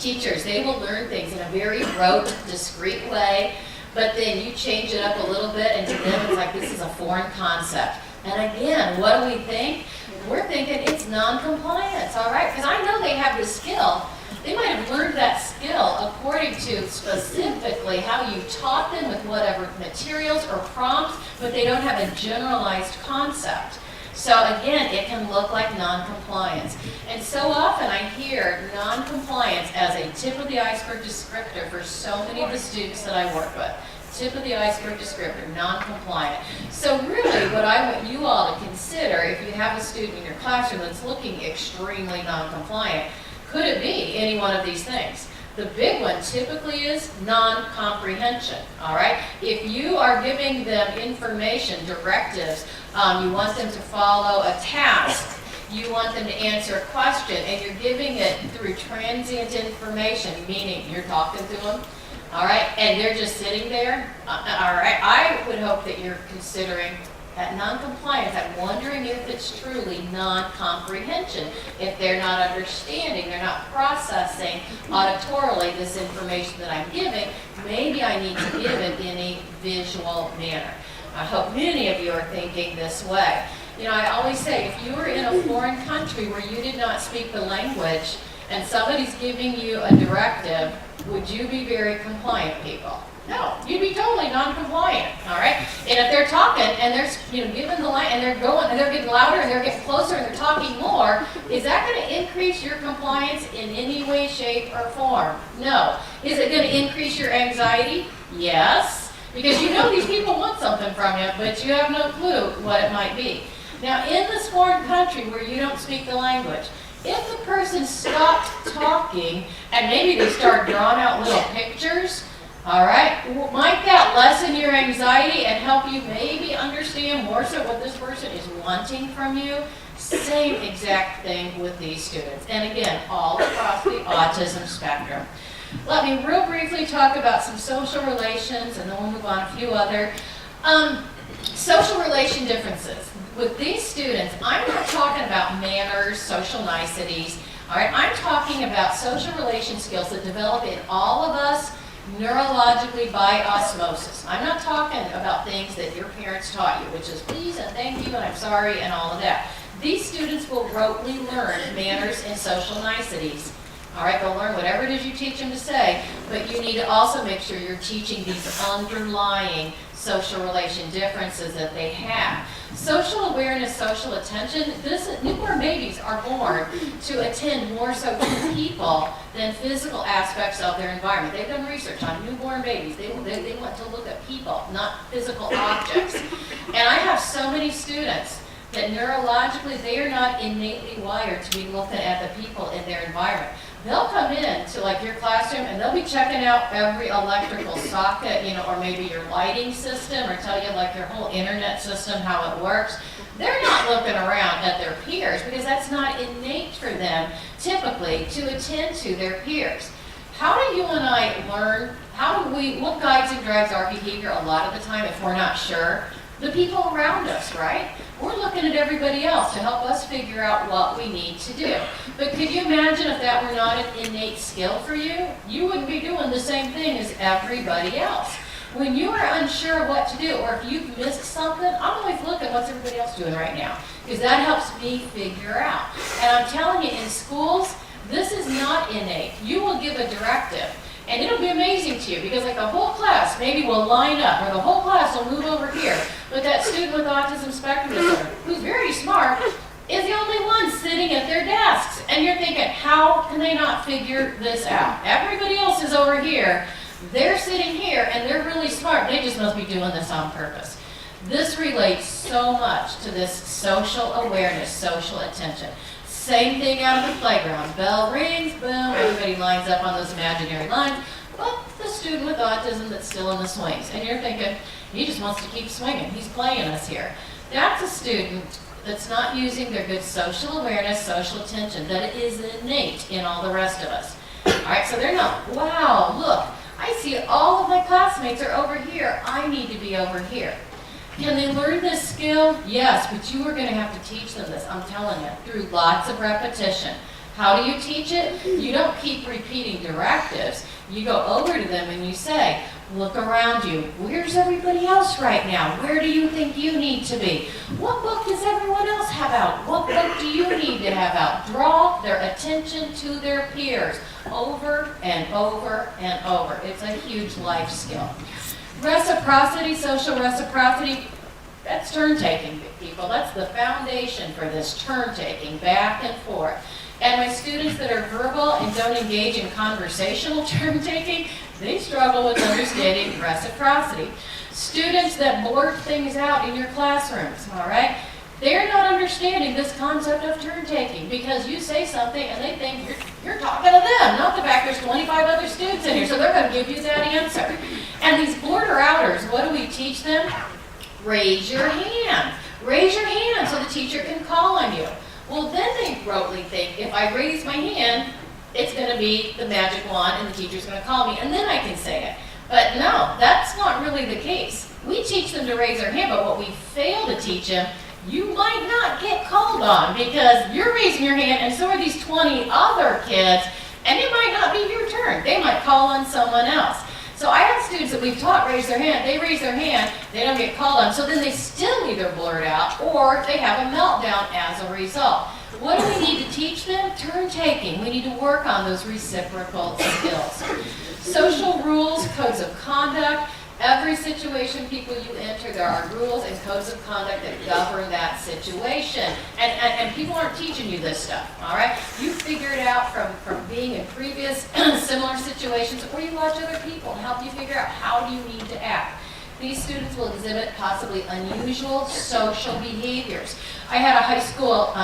Speaker 1: Teachers, they will learn things in a very rote, discrete way, but then you change it up a little bit, and to them it's like this is a foreign concept. And again, what do we think? We're thinking it's non-compliance, all right? Because I know they have the skill. They might have learned that skill according to specifically how you taught them with whatever materials or prompts, but they don't have a generalized concept. So again, it can look like non-compliance. And so often I hear non-compliance as a tip of the iceberg descriptor for so many of the students that I work with. Tip of the iceberg descriptor, non-compliant. So really what I want you all to consider, if you have a student in your classroom that's looking extremely non-compliant, could it be any one of these things? The big one typically is non-comprehension, all right? If you are giving them information, directives, you want them to follow a task, you want them to answer a question, and you're giving it through transient information, meaning you're talking to them, all right, and they're just sitting there, all right, I would hope that you're considering that non-compliance. I'm wondering if it's truly non-comprehension, if they're not understanding, they're not processing auditorily this information that I'm giving. Maybe I need to give it in a visual manner. I hope many of you are thinking this way. I always say, if you were in a foreign country where you did not speak the language and somebody's giving you a directive, would you be very compliant, people? No, you'd be totally non-compliant, all right? And if they're talking and they're giving the line and they're going and they're getting louder and they're getting closer and they're talking more, is that going to increase your compliance in any way, shape, or form? No. Is it going to increase your anxiety? Yes, because these people want something from you, but you have no clue what it might be. Now, in this foreign country where you don't speak the language, if the person stopped talking and maybe they start drawing out little pictures, all right, might that lessen your anxiety and help you maybe understand more so what this person is wanting from you? Same exact thing with these students. And again, all across the autism spectrum. Let me real briefly talk about some social relations, and then we'll move on a few other. Social relation differences. With these students, I'm not talking about manners, social niceties. All right, I'm talking about social relation skills that develop in all of us neurologically by osmosis. I'm not talking about things that your parents taught you, which is please and thank you and I'm sorry and all of that. These students will rotely learn manners and social niceties. All right, they'll learn whatever it is you teach them to say, but you need to also make sure you're teaching these underlying social relation differences that they have. Social awareness, social attention, newborn babies are born to attend more so to people than physical aspects of their environment. They've done research on newborn babies. They want to look at people, not physical objects. And I have so many students that neurologically they are not innately wired to be looking at the people in their environment. They'll come in to your classroom and they'll be checking out every electrical socket, or maybe your lighting system, or tell you your whole internet system, how it works. they're not looking around at their peers because that's not innate for them typically to attend to their peers. How do you and I learn, what guides and drives our behavior a lot of the time if we're not sure? The people around us, right? We're looking at everybody else to help us figure out what we need to do. But could you imagine if that were not an innate skill for you? You wouldn't be doing the same thing as everybody else. When you are unsure of what to do, or if you've missed something, I'm always looking at what's everybody else doing right now, because that helps me figure out. And I'm telling you, in schools, this is not innate. You will give a directive, and it'll be amazing to you, because like the whole class maybe will line up, or the whole class will move over here, but that student with autism spectrum disorder, who's very smart, is the only one sitting at their desks. And you're thinking, how can they not figure this out? Everybody else is over here. They're sitting here, and they're really smart. They just must be doing this on purpose. This relates so much to this social awareness, social attention. Same thing out of the playground. Bell rings, boom, everybody lines up on those imaginary lines. But the student with autism that's still in the swings. And you're thinking, he just wants to keep swinging. He's playing us here. That's a student that's not using their good social awareness, social attention, that is innate in all the rest of us. All right, so they're not, wow, look, I see all of my classmates are over here. I need to be over here. Can they learn this skill? Yes, but you are going to have to teach them this, I'm telling you, through lots of repetition. How do you teach it? You don't keep repeating directives. You go over to them and you say, look around you. Where's everybody else right now? Where do you think you need to be? What book does everyone else have out? What book do you need to have out? Draw their attention to their peers over and over and over. It's a huge life skill. Reciprocity, social reciprocity, that's turn-taking, people. That's the foundation for this turn-taking, back and forth. And my students that are verbal and don't engage in conversational turn-taking, they struggle with understanding reciprocity. Students that blurt things out in your classrooms, all right? They're not understanding this concept of turn-taking because you say something and they think you're talking to them, not the fact there's 25 other students in here, so they're going to give you that answer. And these blurter-outers, what do we teach them? Raise your hand. Raise your hand so the teacher can call on you. Well, then they rotely think, if I raise my hand, it's going to be the magic wand and the teacher's going to call me, and then I can say it. But no, that's not really the case. We teach them to raise their hand, but what we fail to teach them, you might not get called on because you're raising your hand and so are these 20 other kids, and it might not be your turn. They might call on someone else. So I have students that we've taught raise their hand, they raise their hand, they don't get called on, so then they still either blurt out or they have a meltdown as a result. What do we need to teach them? Turn-taking. We need to work on those reciprocal skills. Social rules, codes of conduct. Every situation, people, you enter, there are rules and codes of conduct that govern that situation. And people aren't teaching you this stuff, all right? You figure it out from being in previous similar situations, or you watch other people and help you figure out how do you need to act. These students will exhibit possibly unusual social behaviors. I had a high school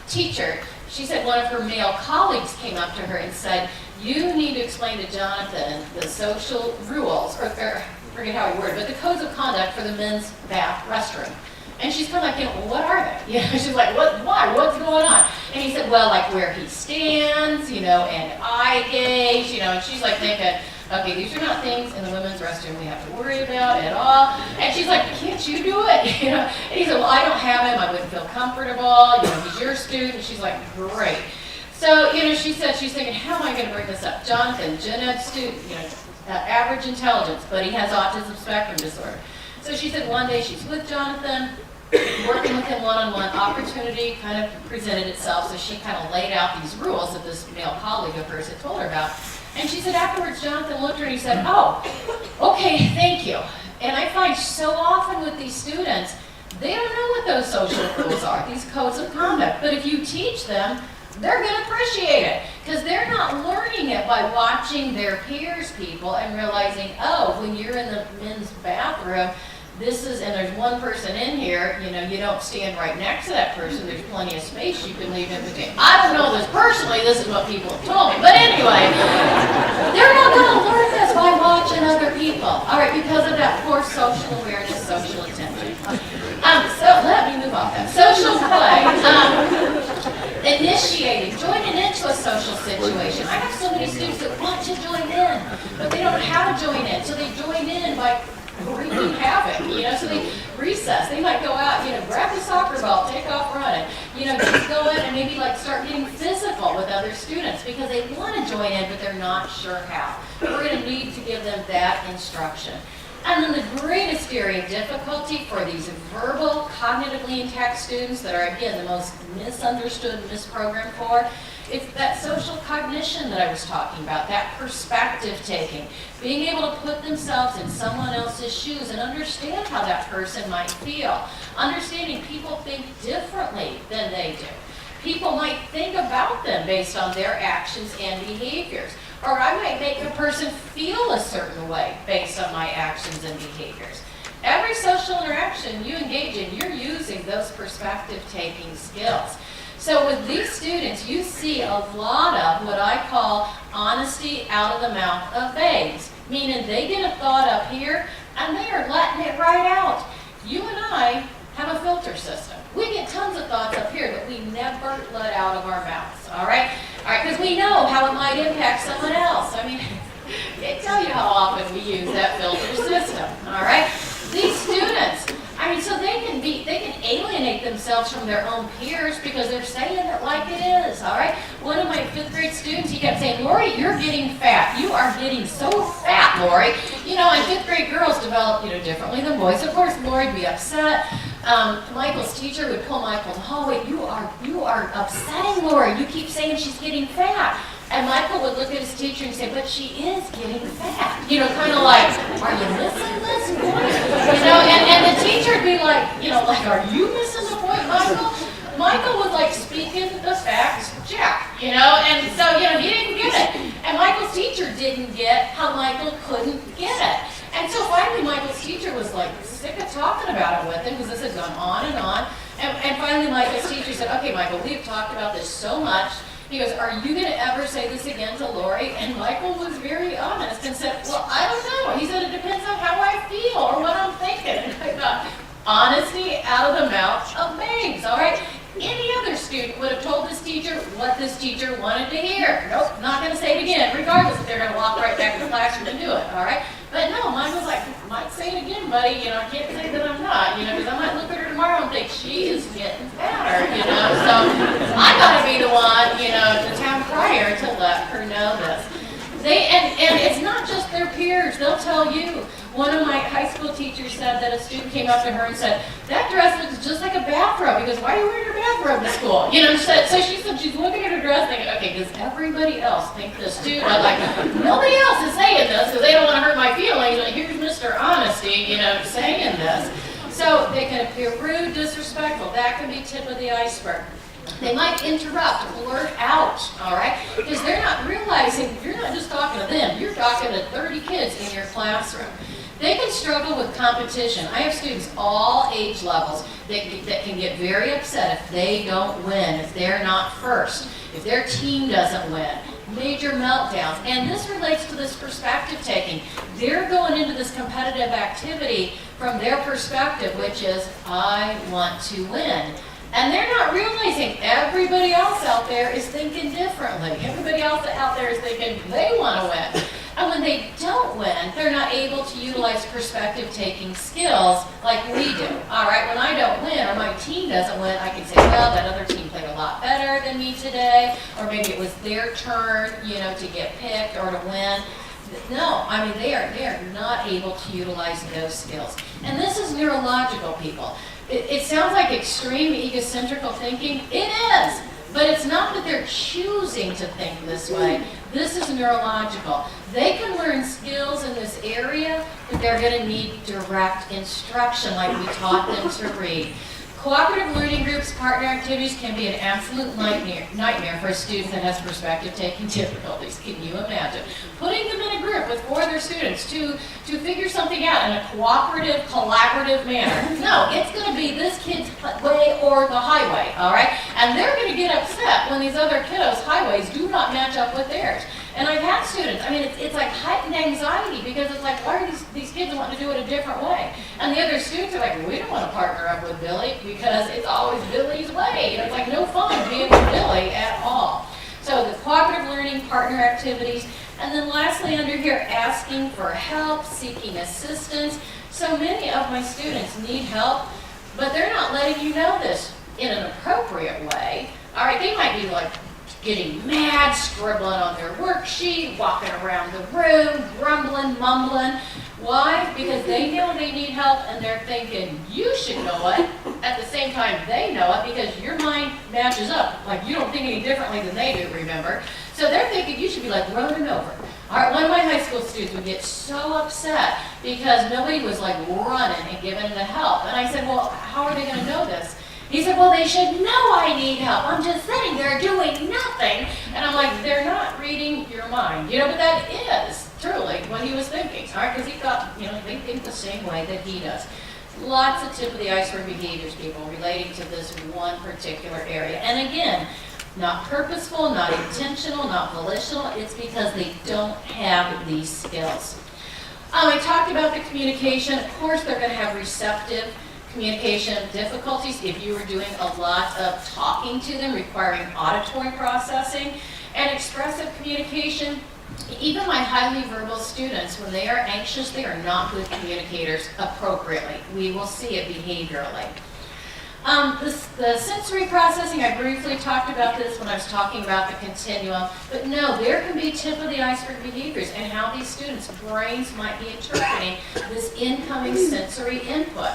Speaker 1: teacher. She said one of her male colleagues came up to her and said, you need to explain to Jonathan the social rules, or forget how he worded, but the codes of conduct for the men's bath restroom. And she's kind of like, well, what are they? She's like, why? What's going on? And he said, well, like where he stands, and eye gaze, and she's like thinking, okay, these are not things in the women's restroom we have to worry about at all. And she's like, can't you do it? And he said, well, I don't have him. I wouldn't feel comfortable. He's your student. And she's like, great. So, she said, she's thinking, how am I going to bring this up? Jonathan, gen ed student, average intelligence, but he has autism spectrum disorder. So she said one day she's with Jonathan, working with him one-on-one, opportunity kind of presented itself, so she kind of laid out these rules that this male colleague of hers had told her about. And she said afterwards, Jonathan looked at her and he said, oh, okay, thank you. And I find so often with these students, they don't know what those social rules are, these codes of conduct. But if you teach them, they're going to appreciate it because they're not learning it by watching their peers, people, and realizing, oh, when you're in the men's bathroom, and there's one person in here, you don't stand right next to that person. There's plenty of space you can leave in between. I don't know this personally. This is what people have told me. But anyway, they're not going to learn this by watching other people. All right, because of that poor social awareness, social attention. So let me move off that. Social play. Joining into a social situation. I have so many students that want to join in, but they don't know how to join in. So they join in by wreaking havoc, so they recess. They might go out, grab the soccer ball, take off running, just go in and maybe start getting physical with other students because they want to join in, but they're not sure how. We're going to need to give them that instruction. And then the greatest area of difficulty for these verbal, cognitively intact students that are, again, the most misunderstood and misprogrammed for, it's that social cognition that I was talking about, that perspective taking, being able to put themselves in someone else's shoes and understand how that person might feel, understanding people think differently than they do. People might think about them based on their actions and behaviors. Or I might make a person feel a certain way based on my actions and behaviors. Every social interaction you engage in, you're using those perspective-taking skills. So with these students, you see a lot of what I call honesty out of the mouth of babes, meaning they get a thought up here and they are letting it right out. You and I have a filter system. We get tons of thoughts up here that we never let out of our mouths, all right? All right, because we know how it might impact someone else. I mean, I can't tell you how often we use that filter system, all right? These students, so they can alienate themselves from their own peers because they're saying it like it is, all right? One of my 5th grade students, he kept saying, Lori, you're getting fat. You are getting so fat, Lori. And 5th grade girls develop, differently than boys. Of course, Lori'd be upset. Michael's teacher would pull Michael in the hallway. You are upsetting Lori. You keep saying she's getting fat. And Michael would look at his teacher and say, but she is getting fat. Kind of like, are you missing this point? And the teacher would be like, are you missing the point, Michael? Michael was speaking the facts, Jack, and so, he didn't get it. And Michael's teacher didn't get how Michael couldn't get it. And so finally Michael's teacher was sick of talking about it with him because this had gone on and on. And finally Michael's teacher said, okay, Michael, we've talked about this so much. He goes, are you going to ever say this again to Lori? And Michael was very honest and said, well, I don't know. He said, it depends on how I feel or what I'm thinking. And I thought, honesty out of the mouth of babes, all right? Any other student would have told this teacher what this teacher wanted to hear. Nope, not going to say it again, regardless if they're going to walk right back to the classroom and do it, all right? But no, mine was like, might say it again, buddy. I can't say that I'm not, because I might look at her tomorrow and think she is getting fatter, So I got to be the one, the town crier to let her know this. And it's not just their peers. They'll tell you. One of my high school teachers said that a student came up to her and said, that dress looks just like a bathrobe. He goes, why are you wearing your bathrobe to school? So she said she's looking at her dress thinking, okay, does everybody else think this too? I'm like, nobody else is saying this because they don't want to hurt my feelings. But here's Mr. Honesty, saying this. So they can appear rude, disrespectful. That can be tip of the iceberg. They might interrupt, blurt out, all right? Because they're not realizing you're not just talking to them. You're talking to 30 kids in your classroom. They can struggle with competition. I have students all age levels that can get very upset if they don't win, if they're not first, if their team doesn't win. Major meltdowns. And this relates to this perspective taking. They're going into this competitive activity from their perspective, which is, I want to win. And they're not realizing everybody else out there is thinking differently. Everybody else out there is thinking they want to win. And when they don't win, they're not able to utilize perspective-taking skills like we do. All right, when I don't win or my team doesn't win, I can say, well, that other team played a lot better than me today, or maybe it was their turn, to get picked or to win. No, they are not able to utilize those skills. And this is neurological, people. It sounds like extreme egocentrical thinking. It is. But it's not that they're choosing to think this way. This is neurological. They can learn skills in this area, but they're going to need direct instruction like we taught them to read. Cooperative learning groups, partner activities can be an absolute nightmare for a student that has perspective-taking difficulties. Can you imagine? Putting them in a group with 4 other students to figure something out in a cooperative, collaborative manner. No, it's going to be this kid's way or the highway, all right? And they're going to get upset when these other kiddos' highways do not match up with theirs. And I've had students, I mean, it's like heightened anxiety because it's like, why are these kids wanting to do it a different way? And the other students are like, we don't want to partner up with Billy because it's always Billy's way. And it's like no fun being with Billy at all. So the cooperative learning, partner activities, and then lastly under here, asking for help, seeking assistance. So many of my students need help, but they're not letting you know this in an appropriate way. All right, they might be like getting mad, scribbling on their worksheet, walking around the room, grumbling, mumbling. Why? Because they know they need help and they're thinking you should know it. At the same time, they know it because your mind matches up. Like you don't think any differently than they do, remember? So they're thinking you should be like running over. All right, one of my high school students would get so upset because nobody was like running and giving them the help. And I said, well, how are they going to know this? He said, well, they should know I need help. I'm just sitting there doing nothing. And I'm like, they're not reading your mind. You know, but that is truly what he was thinking. All right, because he thought, you know, they think the same way that he does. Lots of tip of the iceberg behaviors, people, relating to this one particular area. And again, not purposeful, not intentional, not volitional. It's because they don't have these skills. I talked about the communication. Of course, they're going to have receptive communication difficulties if you were doing a lot of talking to them, requiring auditory processing, and expressive communication. Even my highly verbal students, when they are anxious, they are not good communicators appropriately. We will see it behaviorally. The sensory processing, I briefly talked about this when I was talking about the continuum, but no, there can be tip of the iceberg behaviors and how these students' brains might be interpreting this incoming sensory input.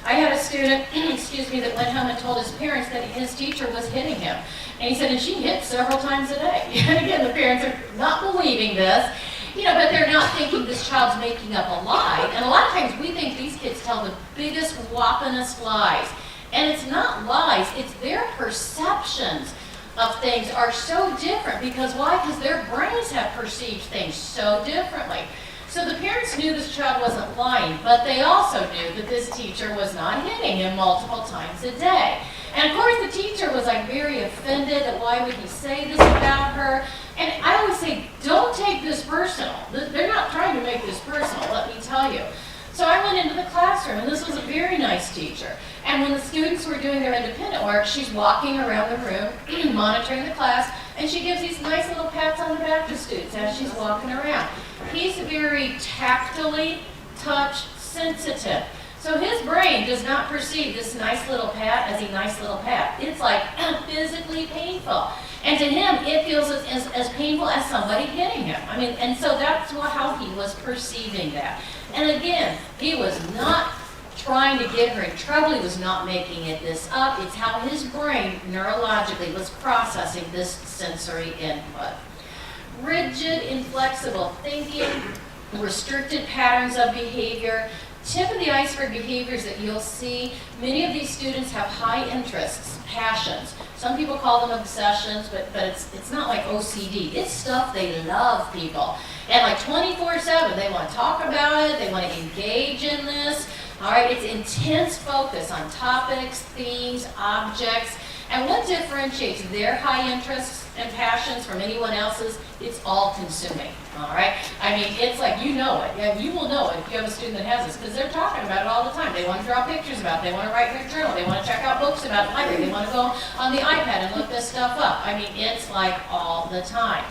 Speaker 1: I had a student, that went home and told his parents that his teacher was hitting him. And he said, and she hit several times a day. And again, the parents are not believing this, but they're not thinking this child's making up a lie. And a lot of times we think these kids tell the biggest, whoppingest lies. And it's not lies, it's their perceptions of things are so different. Because why? Because their brains have perceived things so differently. So the parents knew this child wasn't lying, but they also knew that this teacher was not hitting him multiple times a day. And of course the teacher was like very offended that why would he say this about her. And I always say, don't take this personal. They're not trying to make this personal, let me tell you. So I went into the classroom, and this was a very nice teacher. And when the students were doing their independent work, she's walking around the room, monitoring the class, and she gives these nice little pats on the back to students as she's walking around. He's very tactily touch sensitive. So his brain does not perceive this nice little pat as a nice little pat. It's like physically painful. And to him, it feels as painful as somebody hitting him. I mean, and so that's how he was perceiving that. And again, he was not trying to get her in trouble. He was not making this up. It's how his brain neurologically was processing this sensory input. Rigid, inflexible thinking, restricted patterns of behavior. Tip of the iceberg behaviors that you'll see, many of these students have high interests, passions. Some people call them obsessions, but it's not like OCD. It's stuff they love, people. And like 24/7, they want to talk about it, they want to engage in this. All right, it's intense focus on topics, themes, objects. And what differentiates their high interests and passions from anyone else's? It's all consuming, all right? I mean, it's like you know it. Yeah, you will know it if you have a student that has this, because they're talking about it all the time. They want to draw pictures about it. They want to write in their journal. They want to check out books about the library. They want to go on the iPad and look this stuff up. I mean, it's like all the time.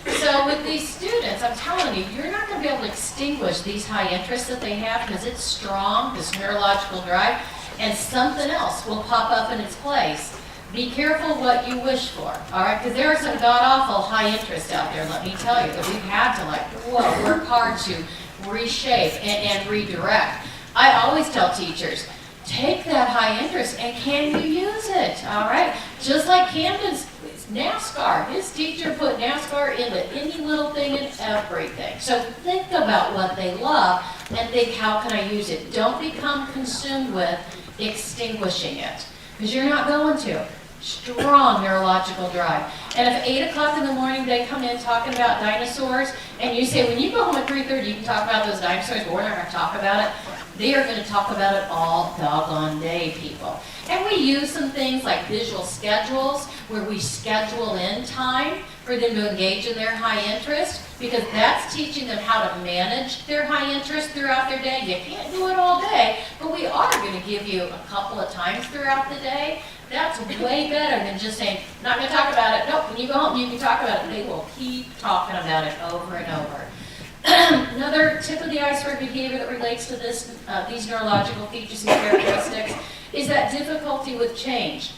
Speaker 1: So with these students, I'm telling you, you're not going to be able to extinguish these high interests that they have because it's strong, this neurological drive, and something else will pop up in its place. Be careful what you wish for, all right? Because there are some god-awful high interests out there, let me tell you, that we've had to work hard to reshape and redirect. I always tell teachers, take that high interest and can you use it, all right? Just like Camden's NASCAR, his teacher put NASCAR into any little thing and everything. So think about what they love and think, how can I use it? Don't become consumed with extinguishing it, because you're not going to. Strong neurological drive. And if 8 o'clock in the morning they come in talking about dinosaurs, and you say, when you go home at 3:30, you can talk about those dinosaurs, but we're not going to talk about it. They are going to talk about it all doggone day, people. And we use some things like visual schedules, where we schedule in time for them to engage in their high interest, because that's teaching them how to manage their high interest throughout their day. You can't do it all day, but we are going to give you a couple of times throughout the day. That's way better than just saying, not going to talk about it. Nope, when you go home, you can talk about it. They will keep talking about it over and over. Another tip of the iceberg behavior that relates to these neurological features and characteristics is that difficulty with change.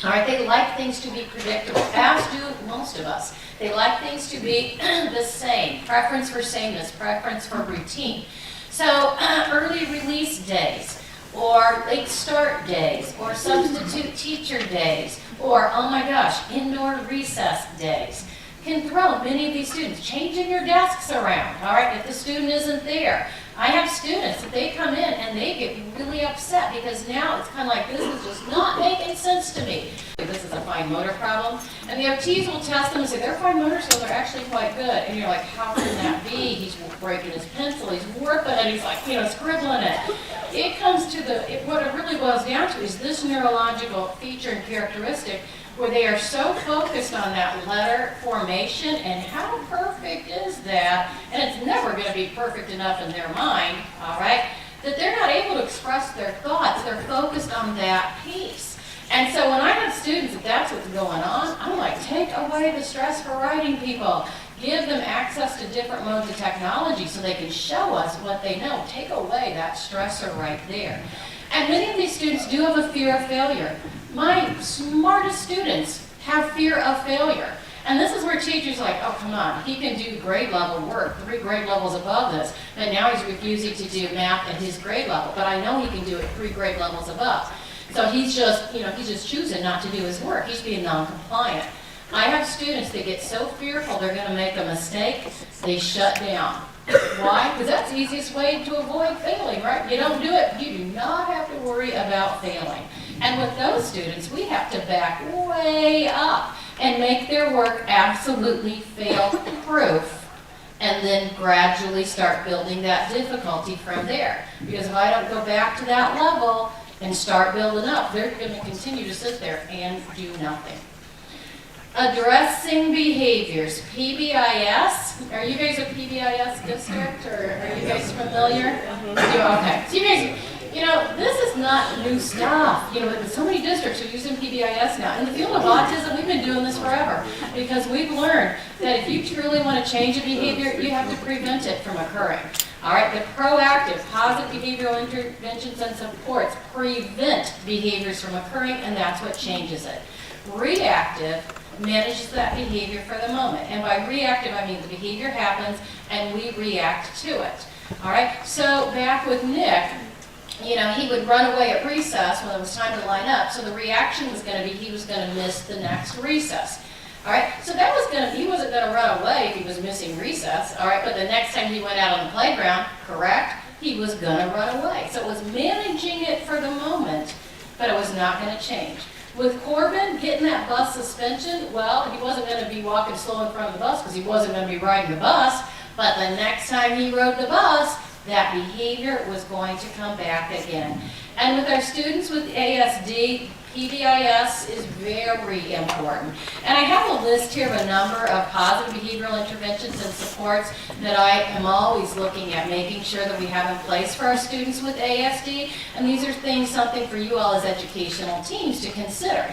Speaker 1: All right, they like things to be predictable, as do most of us. They like things to be the same, preference for sameness, preference for routine. So early release days, or late start days, or substitute teacher days, or, oh my gosh, indoor recess days can throw many of these students. Changing your desks around, all right, if the student isn't there. I have students that they come in and they get really upset because now it's kind of like, this is just not making sense to me. This is a fine motor problem. And the OTs will test them and say, their fine motor skills are actually quite good. And you're like, how can that be? He's breaking his pencil, he's warping it, he's like, scribbling it. It comes to what it really boils down to is this neurological feature and characteristic where they are so focused on that letter formation and how perfect is that, and it's never going to be perfect enough in their mind, all right, that they're not able to express their thoughts. They're focused on that piece. And so when I have students, if that's what's going on, I'm like, take away the stress for writing people. Give them access to different modes of technology so they can show us what they know. Take away that stressor right there. And many of these students do have a fear of failure. My smartest students have fear of failure. And this is where teachers are like, oh, come on, he can do grade level work, 3 grade levels above this, but now he's refusing to do math at his grade level. But I know he can do it 3 grade levels above. So he's just, he's just choosing not to do his work. He's being non-compliant. I have students that get so fearful they're going to make a mistake, they shut down. Why? Because that's the easiest way to avoid failing, right? You don't do it, you do not have to worry about failing. And with those students, we have to back way up and make their work absolutely fail-proof, and then gradually start building that difficulty from there. Because if I don't go back to that level and start building up, they're going to continue to sit there and do nothing. Addressing behaviors, PBIS. Are you guys a PBIS district, or are you guys familiar? Okay. So you guys, this is not new stuff. So many districts are using PBIS now. In the field of autism, we've been doing this forever because we've learned that if you truly want to change a behavior, you have to prevent it from occurring. All right, the proactive, positive behavioral interventions and supports prevent behaviors from occurring, and that's what changes it. Reactive manages that behavior for the moment. And by reactive, I mean the behavior happens and we react to it. All right, so back with Nick, he would run away at recess when it was time to line up. So the reaction was going to be he was going to miss the next recess. All right, so he wasn't going to run away if he was missing recess. All right, but the next time he went out on the playground, correct, he was going to run away. So it was managing it for the moment, but it was not going to change. With Corbin, getting that bus suspension, well, he wasn't going to be walking slow in front of the bus because he wasn't going to be riding the bus, but the next time he rode the bus, that behavior was going to come back again. And with our students with ASD, PBIS is very important. And I have a list here of a number of positive behavioral interventions and supports that I am always looking at, making sure that we have in place for our students with ASD. And these are something for you all as educational teams to consider.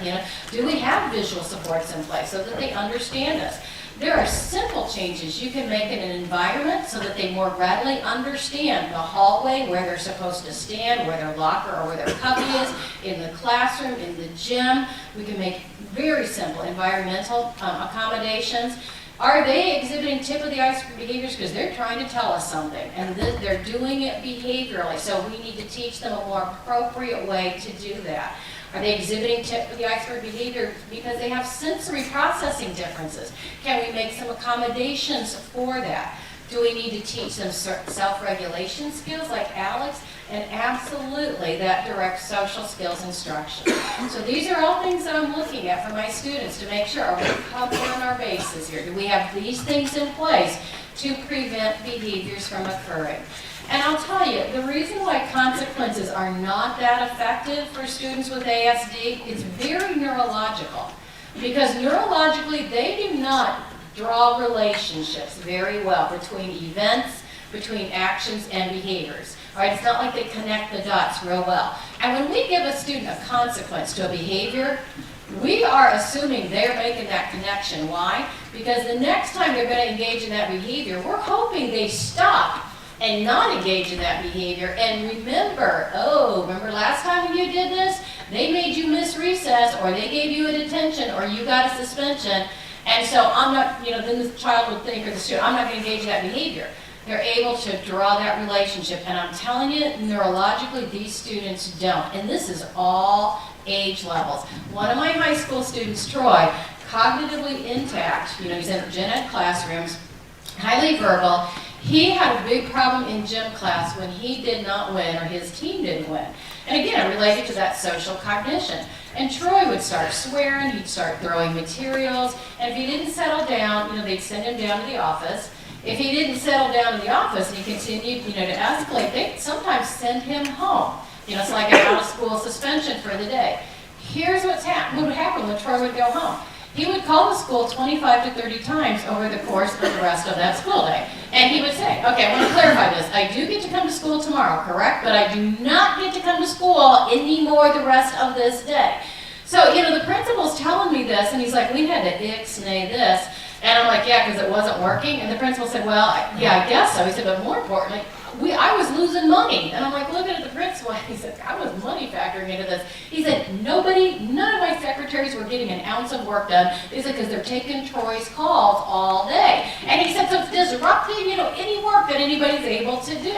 Speaker 1: Do we have visual supports in place so that they understand us? There are simple changes you can make in an environment so that they more readily understand the hallway, where they're supposed to stand, where their locker or where their cubby is, in the classroom, in the gym. We can make very simple environmental accommodations. Are they exhibiting tip of the iceberg behaviors? Because they're trying to tell us something, and they're doing it behaviorally, so we need to teach them a more appropriate way to do that. Are they exhibiting tip of the iceberg behavior because they have sensory processing differences? Can we make some accommodations for that? Do we need to teach them self-regulation skills like Alex? And absolutely that direct social skills instruction. So these are all things that I'm looking at for my students to make sure, are we covering our bases here? Do we have these things in place to prevent behaviors from occurring? And I'll tell you, the reason why consequences are not that effective for students with ASD is very neurological. Because neurologically, they do not draw relationships very well between events, between actions and behaviors. All right, it's not like they connect the dots real well. And when we give a student a consequence to a behavior, we are assuming they're making that connection. Why? Because the next time they're going to engage in that behavior, we're hoping they stop and not engage in that behavior and remember, oh, remember last time when you did this? They made you miss recess, or they gave you a detention, or you got a suspension. And so I'm not, then the child would think, or the student, I'm not going to engage in that behavior. They're able to draw that relationship. And I'm telling you, neurologically, these students don't. And this is all age levels. One of my high school students, Troy, cognitively intact, he's in gen ed classrooms, highly verbal. He had a big problem in gym class when he did not win or his team didn't win. And again, it related to that social cognition. And Troy would start swearing, he'd start throwing materials, and if he didn't settle down, they'd send him down to the office. If he didn't settle down in the office and he continued, to escalate, they'd sometimes send him home. It's like an out-of-school suspension for the day. Here's what would happen when Troy would go home. He would call the school 25 to 30 times over the course of the rest of that school day. And he would say, okay, I want to clarify this. I do get to come to school tomorrow, correct? But I do not get to come to school anymore the rest of this day. So, the principal's telling me this, and he's like, we had to ixnay this. And I'm like, yeah, because it wasn't working. And the principal said, well, yeah, I guess so. He said, but more importantly, I was losing money. And I'm like, looking at the principal, he said, I was money factoring into this. He said, none of my secretaries were getting an ounce of work done. He said, because they're taking Troy's calls all day. And he said, so it's disrupting, any work that anybody's able to do.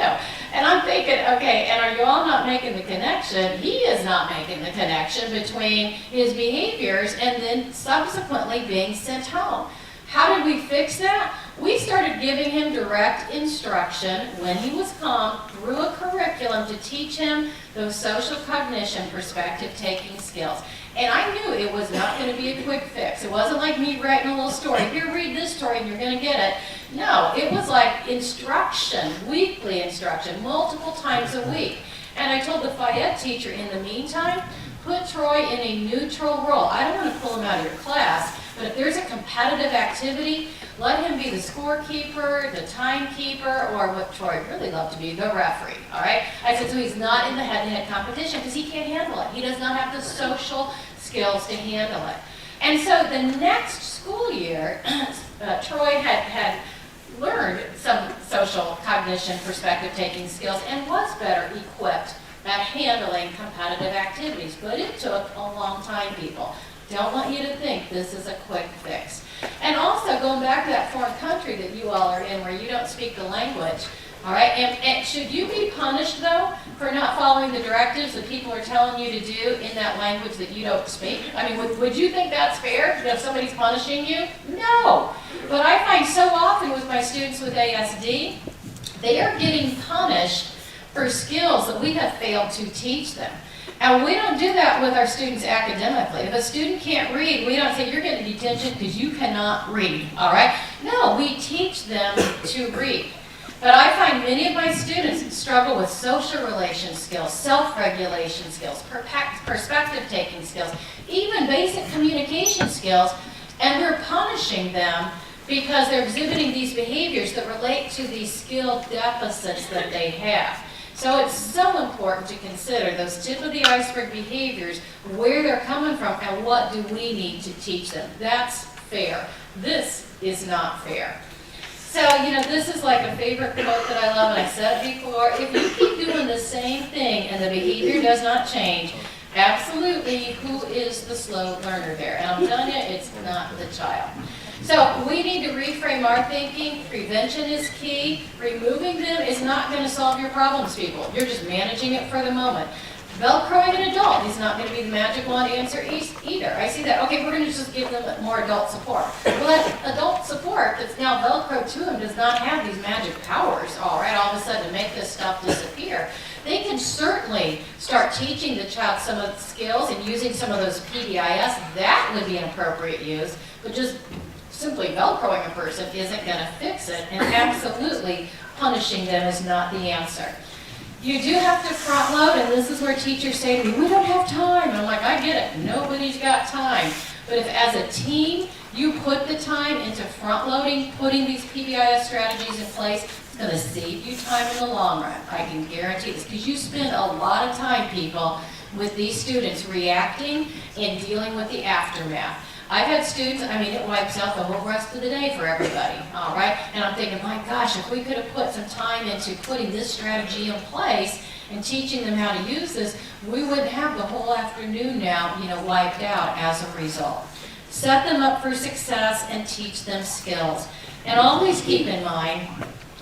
Speaker 1: And I'm thinking, okay, and are you all not making the connection? He is not making the connection between his behaviors and then subsequently being sent home. How did we fix that? We started giving him direct instruction when he was calm through a curriculum to teach him those social cognition perspective taking skills. And I knew it was not going to be a quick fix. It wasn't like me writing a little story. Here, read this story and you're going to get it. No, it was like instruction, weekly instruction, multiple times a week. And I told the Fayette teacher, in the meantime, put Troy in a neutral role. I don't want to pull him out of your class, but if there's a competitive activity, let him be the scorekeeper, the timekeeper, or what Troy really loved to be, the referee, all right? I said, so he's not in the head-to-head competition because he can't handle it. He does not have the social skills to handle it. And so the next school year, Troy had learned some social cognition perspective taking skills and was better equipped at handling competitive activities. But it took a long time, people. Don't want you to think this is a quick fix. And also, going back to that foreign country that you all are in where you don't speak the language, all right, and should you be punished, though, for not following the directives that people are telling you to do in that language that you don't speak? I mean, would you think that's fair if somebody's punishing you? No. But I find so often with my students with ASD, they are getting punished for skills that we have failed to teach them. And we don't do that with our students academically. If a student can't read, we don't say, you're getting detention because you cannot read, all right? No, we teach them to read. But I find many of my students struggle with social relation skills, self-regulation skills, perspective-taking skills, even basic communication skills, and we're punishing them because they're exhibiting these behaviors that relate to these skill deficits that they have. So it's so important to consider those tip of the iceberg behaviors, where they're coming from, and what do we need to teach them. That's fair. This is not fair. So, this is like a favorite quote that I love, and I said it before. If you keep doing the same thing and the behavior does not change, absolutely, who is the slow learner there? And I'm telling you, it's not the child. So we need to reframe our thinking. Prevention is key. Removing them is not going to solve your problems, people. You're just managing it for the moment. Velcroing an adult is not going to be the magic wand answer either. I see that. Okay, we're going to just give them more adult support. Well, that adult support that's now Velcro to them does not have these magic powers, all of a sudden to make this stuff disappear. They can certainly start teaching the child some of the skills and using some of those PBIS. That would be an appropriate use, but just simply Velcroing a person isn't going to fix it, and absolutely punishing them is not the answer. You do have to front load, and this is where teachers say to me, we don't have time. And I'm like, I get it. Nobody's got time. But if as a team, you put the time into front loading, putting these PBIS strategies in place, it's gonna save you time in the long run. I can guarantee this, because you spend a lot of time, people, with these students reacting and dealing with the aftermath. I've had students, I mean, it wipes out the whole rest of the day for everybody, all right? And I'm thinking, my gosh, if we could have put some time into putting this strategy in place and teaching them how to use this, we wouldn't have the whole afternoon now, wiped out as a result. Set them up for success and teach them skills. And always keep in mind,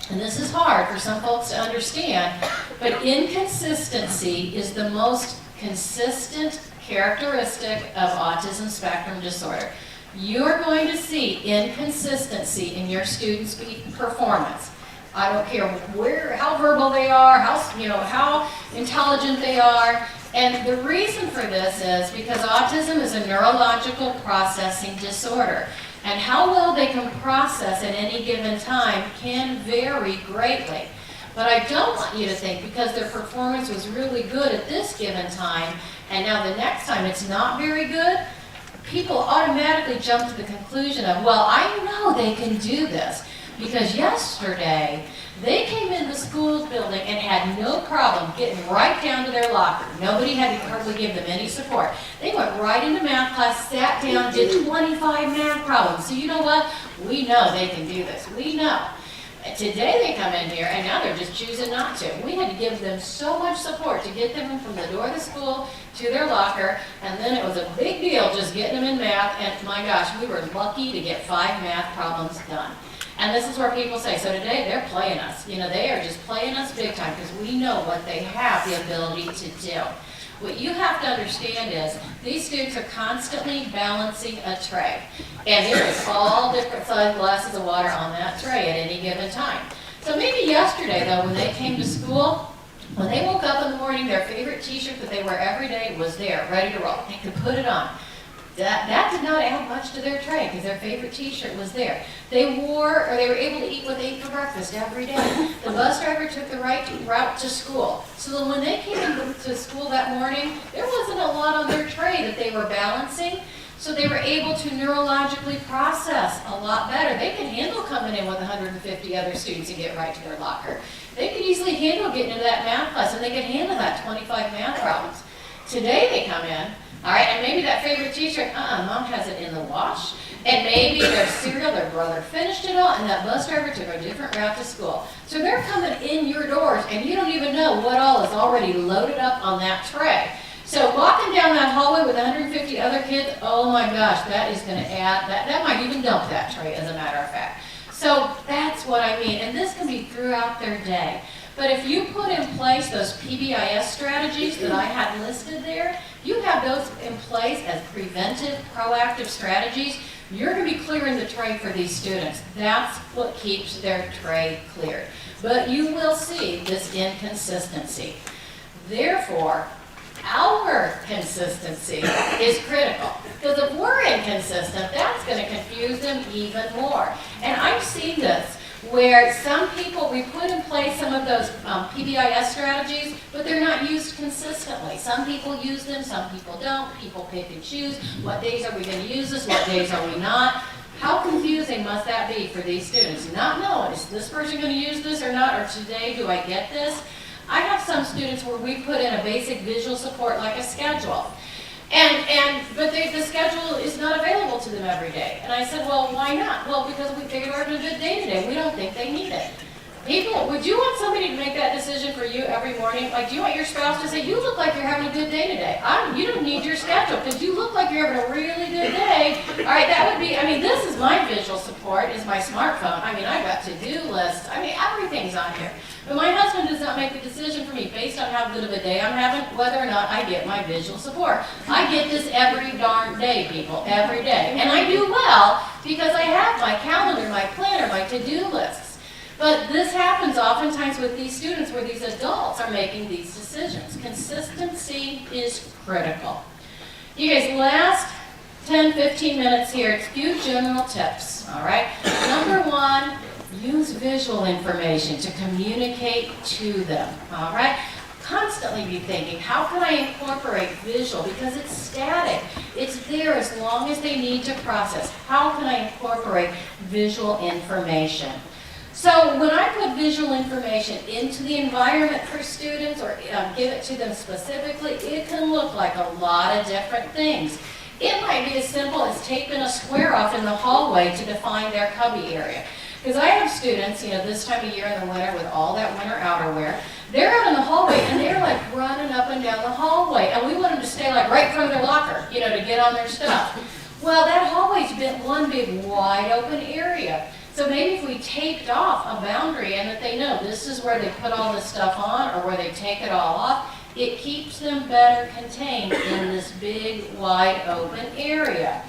Speaker 1: and this is hard for some folks to understand, but inconsistency is the most consistent characteristic of autism spectrum disorder. You're going to see inconsistency in your students' performance. I don't care how verbal they are, how intelligent they are. And the reason for this is because autism is a neurological processing disorder. And how well they can process at any given time can vary greatly. But I don't want you to think because their performance was really good at this given time, and now the next time it's not very good, people automatically jump to the conclusion of, well, I know they can do this. Because yesterday, they came in the school building and had no problem getting right down to their locker. Nobody had to hardly give them any support. They went right into math class, sat down, did 25 math problems. So you know what? We know they can do this. We know. Today they come in here and now they're just choosing not to. We had to give them so much support to get them from the door of the school to their locker, and then it was a big deal just getting them in math, and my gosh, we were lucky to get 5 math problems done. And this is where people say, so today they're playing us. They are just playing us big time because we know what they have the ability to do. What you have to understand is these students are constantly balancing a tray. And there is all different size glasses of water on that tray at any given time. So maybe yesterday, though, when they came to school, when they woke up in the morning, their favorite t-shirt that they wear every day was there, ready to roll. They could put it on. That did not add much to their tray because their favorite t-shirt was there. They were able to eat what they ate for breakfast every day. The bus driver took the right route to school. So that when they came to school that morning, there wasn't a lot on their tray that they were balancing. So they were able to neurologically process a lot better. They could handle coming in with 150 other students and get right to their locker. They could easily handle getting into that math class, and they could handle that 25 math problems. Today they come in, all right, and maybe that favorite t-shirt, mom has it in the wash, and maybe their cereal, their brother finished it all, and that bus driver took a different route to school. So they're coming in your doors, and you don't even know what all is already loaded up on that tray. So walking down that hallway with 150 other kids, oh my gosh, that is going to add, that might even dump that tray, as a matter of fact. So that's what I mean, and this can be throughout their day. But if you put in place those PBIS strategies that I had listed there, you have those in place as preventive, proactive strategies, you're going to be clearing the tray for these students. That's what keeps their tray cleared. But you will see this inconsistency. Therefore, our consistency is critical. Because if we're inconsistent, that's going to confuse them even more. And I've seen this where some people, we put in place some of those PBIS strategies, but they're not used consistently. Some people use them, some people don't. People pick and choose. What days are we going to use this? What days are we not? How confusing must that be for these students? Not knowing, is this person going to use this or not? Or today, do I get this? I have some students where we put in a basic visual support like a schedule. But the schedule is not available to them every day. And I said, well, why not? Well, because they were having a good day today. We don't think they need it. People, would you want somebody to make that decision for you every morning? Like, do you want your spouse to say, you look like you're having a good day today? You don't need your schedule because you look like you're having a really good day. All right, that would be, this is my visual support, is my smartphone. I've got to-do lists. Everything's on here. But my husband does not make the decision for me based on how good of a day I'm having, whether or not I get my visual support. I get this every darn day, people, every day. And I do well because I have my calendar, my planner, my to-do lists. But this happens oftentimes with these students where these adults are making these decisions. Consistency is critical. You guys, last 10, 15 minutes here, it's a few general tips, all right? Number one, use visual information to communicate to them, all right? constantly be thinking, how can I incorporate visual? Because it's static. It's there as long as they need to process. How can I incorporate visual information? So when I put visual information into the environment for students or give it to them specifically, it can look like a lot of different things. It might be as simple as taping a square off in the hallway to define their cubby area. Because I have students, this time of year in the winter with all that winter outerwear, they're out in the hallway and they're like running up and down the hallway, and we want them to stay like right in front of their locker, to get on their stuff. Well, that hallway's been one big wide open area. So maybe if we taped off a boundary and that they know this is where they put all this stuff on or where they take it all off, it keeps them better contained in this big wide open area.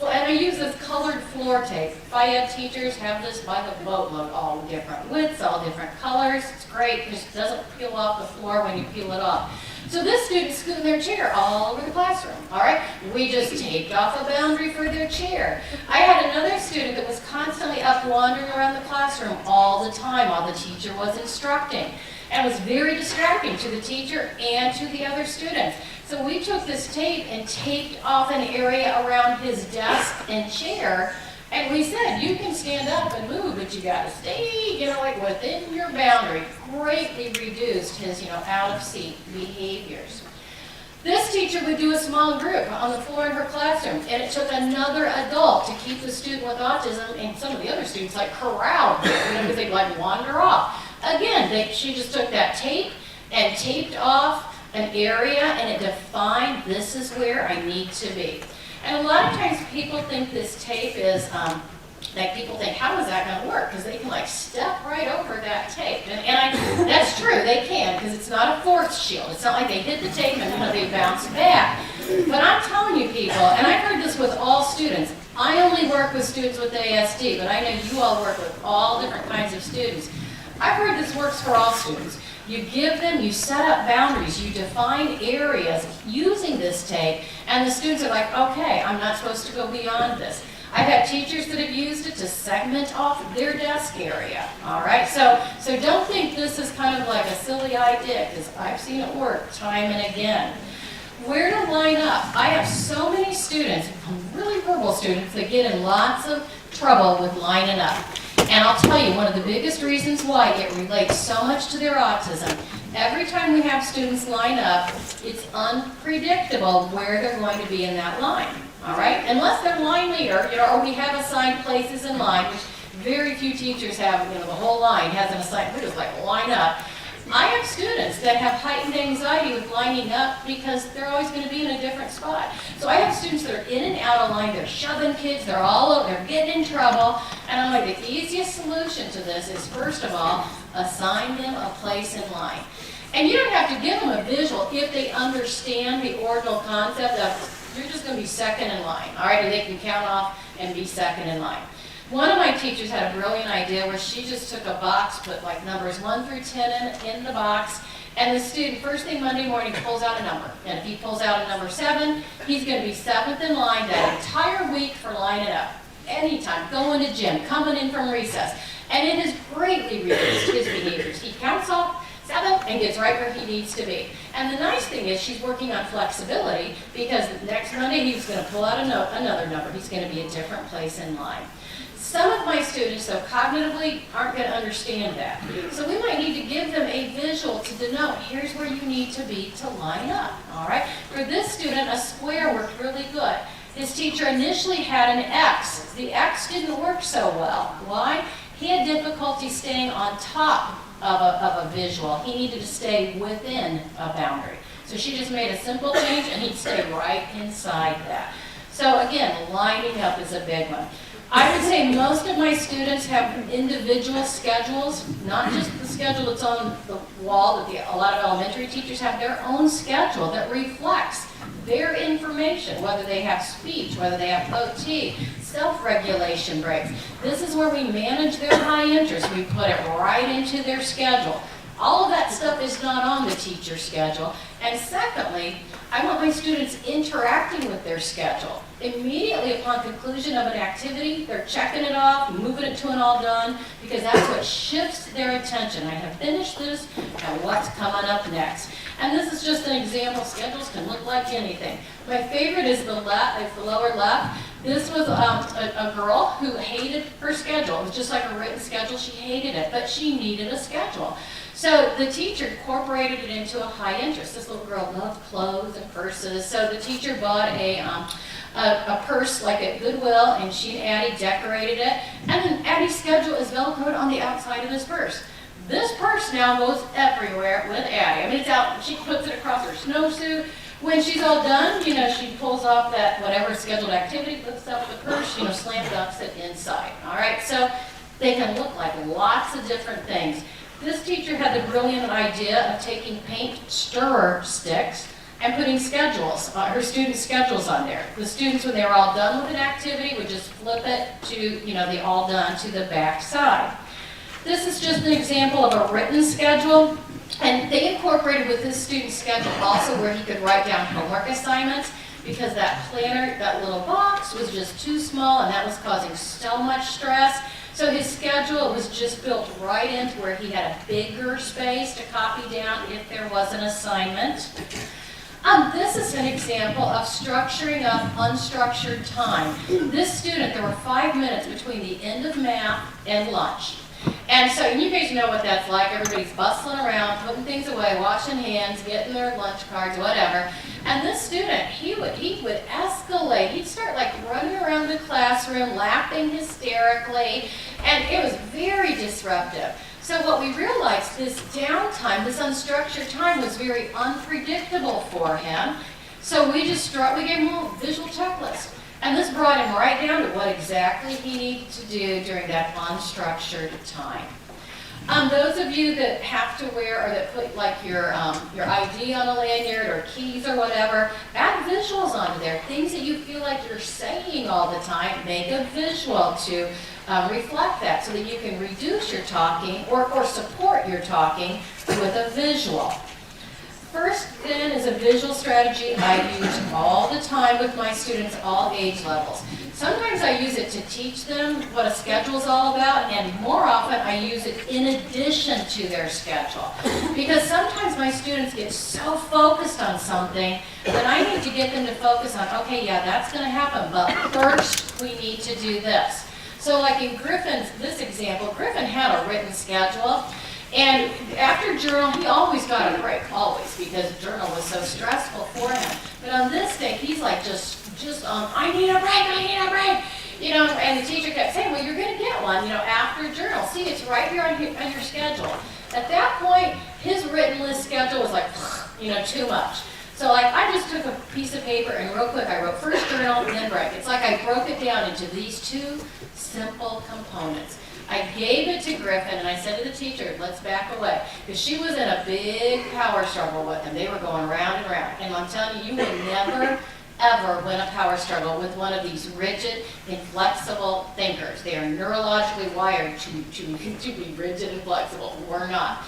Speaker 1: And I use this colored floor tape. FIAD teachers have this by the boatload, all different widths, all different colors. It's great, it just doesn't peel off the floor when you peel it off. So this student's scooting their chair all over the classroom, all right? We just taped off a boundary for their chair. I had another student that was constantly up wandering around the classroom all the time while the teacher was instructing. And it was very distracting to the teacher and to the other students. So we took this tape and taped off an area around his desk and chair, and we said, you can stand up and move, but you gotta stay, like within your boundary. Greatly reduced his, out of seat behaviors. This teacher would do a small group on the floor in her classroom, and it took another adult to keep the student with autism and some of the other students corralled, because they'd wander off. Again, she just took that tape and taped off an area, and it defined this is where I need to be. And a lot of times people think this tape is, people think, how is that going to work? Because they can step right over that tape. That's true, they can, because it's not a force shield. It's not like they hit the tape and they bounce back. But I'm telling you people, and I've heard this with all students, I only work with students with ASD, but I know you all work with all different kinds of students. I've heard this works for all students. You give them, you set up boundaries, you define areas using this tape, and the students are like, okay, I'm not supposed to go beyond this. I've had teachers that have used it to segment off their desk area, all right? So don't think this is kind of like a silly idea, because I've seen it work time and again. Where to line up? I have so many students, really verbal students, that get in lots of trouble with lining up. And I'll tell you, one of the biggest reasons why it relates so much to their autism, every time we have students line up, it's unpredictable where they're going to be in that line, all right? Unless they're line leader, or we have assigned places in line, which very few teachers have, the whole line has an assigned, we're just line up. I have students that have heightened anxiety with lining up because they're always going to be in a different spot. So I have students that are in and out of line, they're shoving kids, they're all over, they're getting in trouble. And I'm like, the easiest solution to this is, first of all, assign them a place in line. And you don't have to give them a visual if they understand the ordinal concept of you're just going to be second in line, all right? And they can count off and be second in line. One of my teachers had a brilliant idea where she just took a box, put numbers 1 through 10 in the box, and the student, first thing Monday morning, pulls out a number. And if he pulls out a number 7, he's going to be 7th in line that entire week for lining up. Anytime, going to gym, coming in from recess. And it has greatly reduced his behaviors. He counts off 7 and gets right where he needs to be. And the nice thing is she's working on flexibility, because next Monday he's going to pull out another number. He's going to be a different place in line. Some of my students, though, cognitively aren't going to understand that. So we might need to give them a visual to denote, here's where you need to be to line up, all right? For this student, a square worked really good. His teacher initially had an X. The X didn't work so well. Why? He had difficulty staying on top of a visual. He needed to stay within a boundary. So she just made a simple change, and he'd stay right inside that. So again, lining up is a big one. I would say most of my students have individual schedules, not just the schedule that's on the wall that a lot of elementary teachers have. Their own schedule that reflects their information, whether they have speech, whether they have OT, self-regulation breaks. This is where we manage their high interest. We put it right into their schedule. All of that stuff is not on the teacher's schedule. And secondly, I want my students interacting with their schedule. immediately upon conclusion of an activity, they're checking it off, moving it to an all done, because that's what shifts their attention. I have finished this, now what's coming up next? And this is just an example. Schedules can look like anything. My favorite is the lower left. This was a girl who hated her schedule. It was just like a written schedule. She hated it, but she needed a schedule. So the teacher incorporated it into a high interest. This little girl loved clothes and purses. So the teacher bought a purse like at Goodwill, and she and Addie decorated it. And then Addie's schedule is Velcroed on the outside of this purse. This purse now goes everywhere with Addie. I mean, it's out, she puts it across her snowsuit. When she's all done, you know, she pulls off that whatever scheduled activity, lifts up the purse, you know, slam dunks it inside. All right, so they can look like lots of different things. This teacher had the brilliant idea of taking paint stirrer sticks and putting schedules, her students' schedules on there. The students, when they were all done with an activity, would just flip it to, you know, the all done to the back side. This is just an example of a written schedule, and they incorporated with this student's schedule also where he could write down homework assignments, because that planner, that little box was just too small, and that was causing so much stress. So his schedule was just built right into where he had a bigger space to copy down if there was an assignment. This is an example of structuring up unstructured time. This student, there were 5 minutes between the end of math and lunch. And so you guys know what that's like. Everybody's bustling around, putting things away, washing hands, getting their lunch cards, whatever. And this student, he would escalate. He'd start like running around the classroom, laughing hysterically, and it was very disruptive. So what we realized, this downtime, this unstructured time was very unpredictable for him. So we gave him a visual checklist. And this brought him right down to what exactly he needed to do during that unstructured time. Those of you that have to wear or that put like your ID on a lanyard or keys or whatever, add visuals onto there. Things that you feel like you're saying all the time, make a visual to reflect that so that you can reduce your talking or support your talking with a visual. First, then, is a visual strategy I use all the time with my students, all age levels. Sometimes I use it to teach them what a schedule is all about, and more often I use it in addition to their schedule. Because sometimes my students get so focused on something that I need to get them to focus on, okay, yeah, that's going to happen, but first we need to do this. So like in this example, Griffin had a written schedule. And after journal, he always got a break, always, because journal was so stressful for him. But on this day, he's like I need a break, you know, and the teacher kept saying, well, you're going to get one, you know, after journal. See, it's right here on your schedule. At that point, his written list schedule was like, you know, too much. So like I just took a piece of paper and real quick, I wrote first journal, then break. It's like I broke it down into these two simple components. I gave it to Griffin, and I said to the teacher, let's back away. Because she was in a big power struggle with him. They were going round and round. And I'm telling you, you will never, ever win a power struggle with one of these rigid, inflexible thinkers. They are neurologically wired to be rigid and flexible. We're not.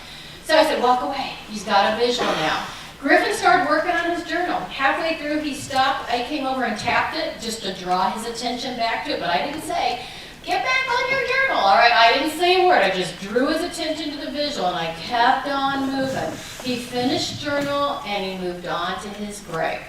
Speaker 1: So I said, walk away. He's got a visual now. Griffin started working on his journal. Halfway through, he stopped. I came over and tapped it just to draw his attention back to it, but I didn't say, get back on your journal, all right? I didn't say a word. I just drew his attention to the visual, and I kept on moving. He finished journal, and he moved on to his break.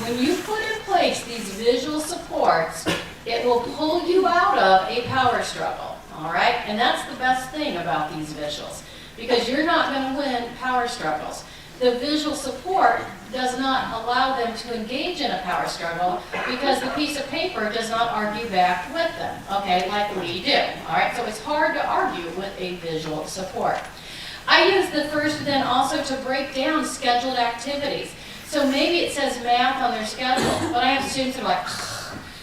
Speaker 1: When you put in place these visual supports, it will pull you out of a power struggle, all right? And that's the best thing about these visuals, because you're not going to win power struggles. The visual support does not allow them to engage in a power struggle because the piece of paper does not argue back with them, okay, like we do, all right? So it's hard to argue with a visual support. I use the first then also to break down scheduled activities. So maybe it says math on their schedule, but I have students that are like,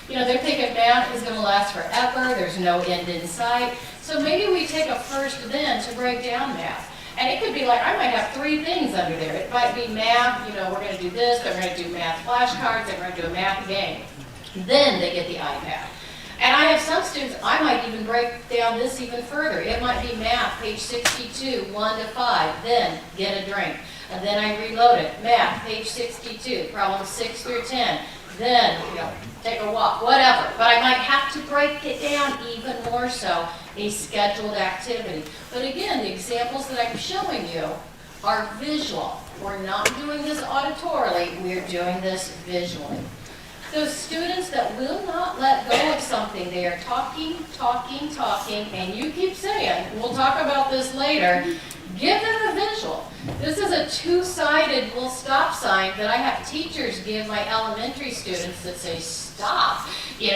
Speaker 1: you know, they're thinking math is going to last forever, there's no end in sight. So maybe we take a first then to break down math. And it could be like, I might have 3 things under there. It might be math, you know, we're going to do this, they're going to do math flashcards, they're going to do a math game. Then they get the iPad. And I have some students, I might even break down this even further. It might be math, page 62, 1 to 5, then get a drink. And then I reload it. Math, page 62, problems 6 through 10. then, take a walk, whatever. But I might have to break it down even more so, a scheduled activity. But again, the examples that I'm showing you are visual. We're not doing this auditorily, we're doing this visually. Those students that will not let go of something, they are talking, and you keep saying, we'll talk about this later, give them a visual. This is a two-sided little stop sign that I have teachers give my elementary students that say, stop,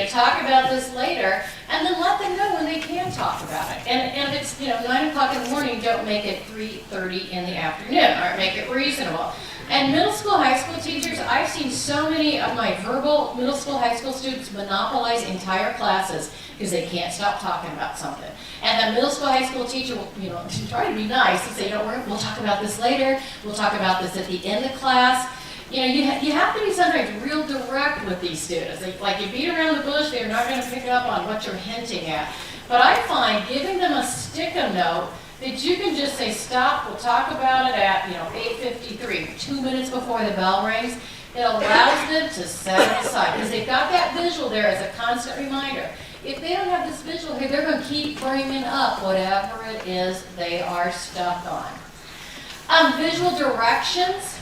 Speaker 1: talk about this later, and then let them know when they can talk about it. And if it's, 9 o'clock in the morning, don't make it 3:30 in the afternoon, or make it reasonable. And middle school, high school teachers, I've seen so many of my verbal middle school, high school students monopolize entire classes because they can't stop talking about something. And the middle school, high school teacher will, try to be nice and say, we'll talk about this later. We'll talk about this at the end of class. You have to be sometimes real direct with these students. Like you beat around the bush, they're not going to pick up on what you're hinting at. But I find giving them a stick-em note that you can just say, stop, we'll talk about it at, 8:53, 2 minutes before the bell rings. It allows them to set it aside because they've got that visual there as a constant reminder. If they don't have this visual here, they're going to keep bringing up whatever it is they are stuck on. Visual directions,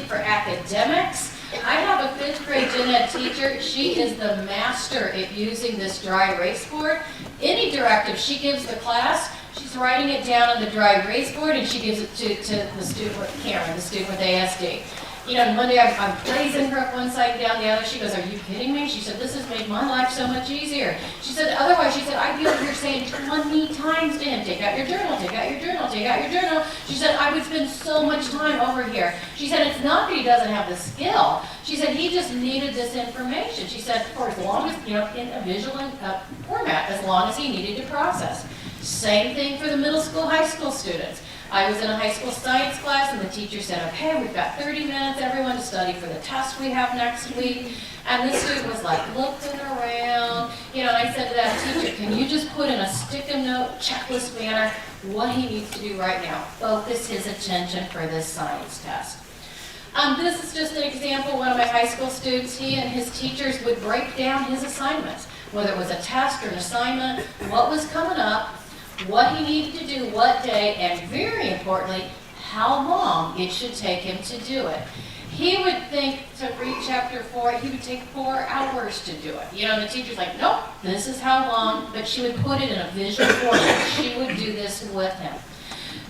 Speaker 1: for academics. I have a 5th grade gen ed teacher. She is the master at using this dry erase board. Any directive she gives the class, she's writing it down on the dry erase board and she gives it to the student with Karen, the student with ASD. Monday I'm praising her up one side and down the other. She goes, are you kidding me? She said, this has made my life so much easier. She said, otherwise, she said, I'd be over here saying 20 times to him, take out your journal, take out your journal, take out your journal. She said, I would spend so much time over here. She said, it's not that he doesn't have the skill. She said, he just needed this information. She said, for as long as, in a visual format, as long as he needed to process. Same thing for the middle school, high school students. I was in a high school science class and the teacher said, okay, we've got 30 minutes, everyone to study for the test we have next week. And this student was like looking around, and I said to that teacher, can you just put in a stick-em note, checklist manner, what he needs to do right now? Focus his attention for this science test. This is just an example. One of my high school students, he and his teachers would break down his assignments, whether it was a test or an assignment, what was coming up, what he needed to do, what day, and very importantly, how long it should take him to do it. He would think to read chapter 4, he would take 4 hours to do it. And the teacher's like, nope, this is how long, but she would put it in a visual format. She would do this with him.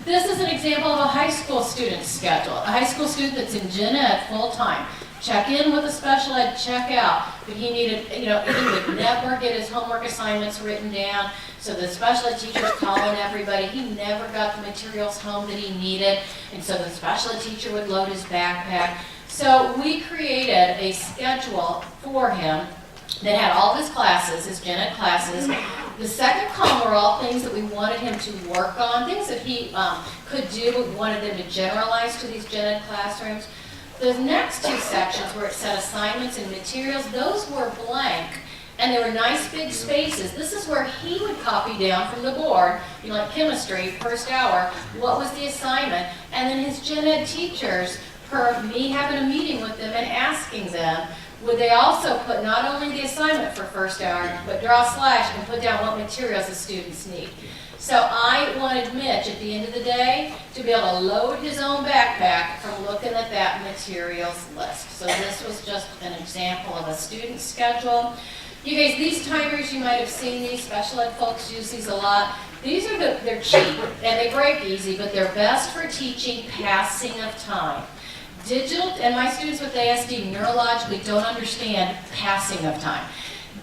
Speaker 1: This is an example of a high school student's schedule. A high school student that's in gen ed full time. Check in with a special ed, check out. But he needed, he would never get his homework assignments written down. So the special ed teacher's calling everybody. He never got the materials home that he needed. And so the special ed teacher would load his backpack. So we created a schedule for him that had all of his classes, his gen ed classes. The second column were all things that we wanted him to work on, things that he could do. We wanted them to generalize to these gen ed classrooms. The next 2 sections where it said assignments and materials, those were blank. And there were nice big spaces. This is where he would copy down from the board, like chemistry, first hour, what was the assignment. And then his gen ed teachers, per me having a meeting with them and asking them, would they also put not only the assignment for first hour, but draw a slash and put down what materials the students need. So I wanted Mitch, at the end of the day, to be able to load his own backpack from looking at that materials list. So this was just an example of a student schedule. You guys, these timers, you might have seen these. Special ed folks use these a lot. These are they're cheap and they break easy, but they're best for teaching passing of time. Digital, and my students with ASD neurologically don't understand passing of time.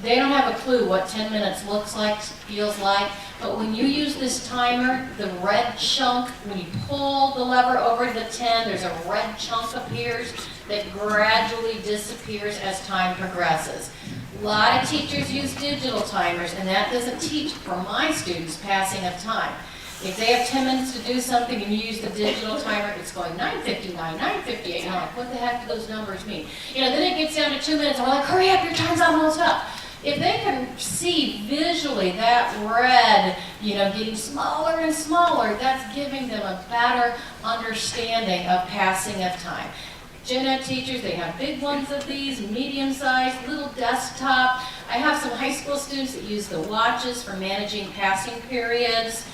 Speaker 1: They don't have a clue what 10 minutes looks like, feels like, but when you use this timer, the red chunk, when you pull the lever over to the 10, there's a red chunk appears that gradually disappears as time progresses. A lot of teachers use digital timers, and that doesn't teach for my students passing of time. If they have 10 minutes to do something and you use the digital timer, it's going 9:59, 9:58. You're like, what the heck do those numbers mean? Then it gets down to 2 minutes, and we're like, hurry up, your time's almost up. If they can see visually that red, getting smaller and smaller, that's giving them a better understanding of passing of time. Gen Ed teachers, they have big ones of these, medium-sized, little desktop. I have some high school students that use the watches for managing passing periods.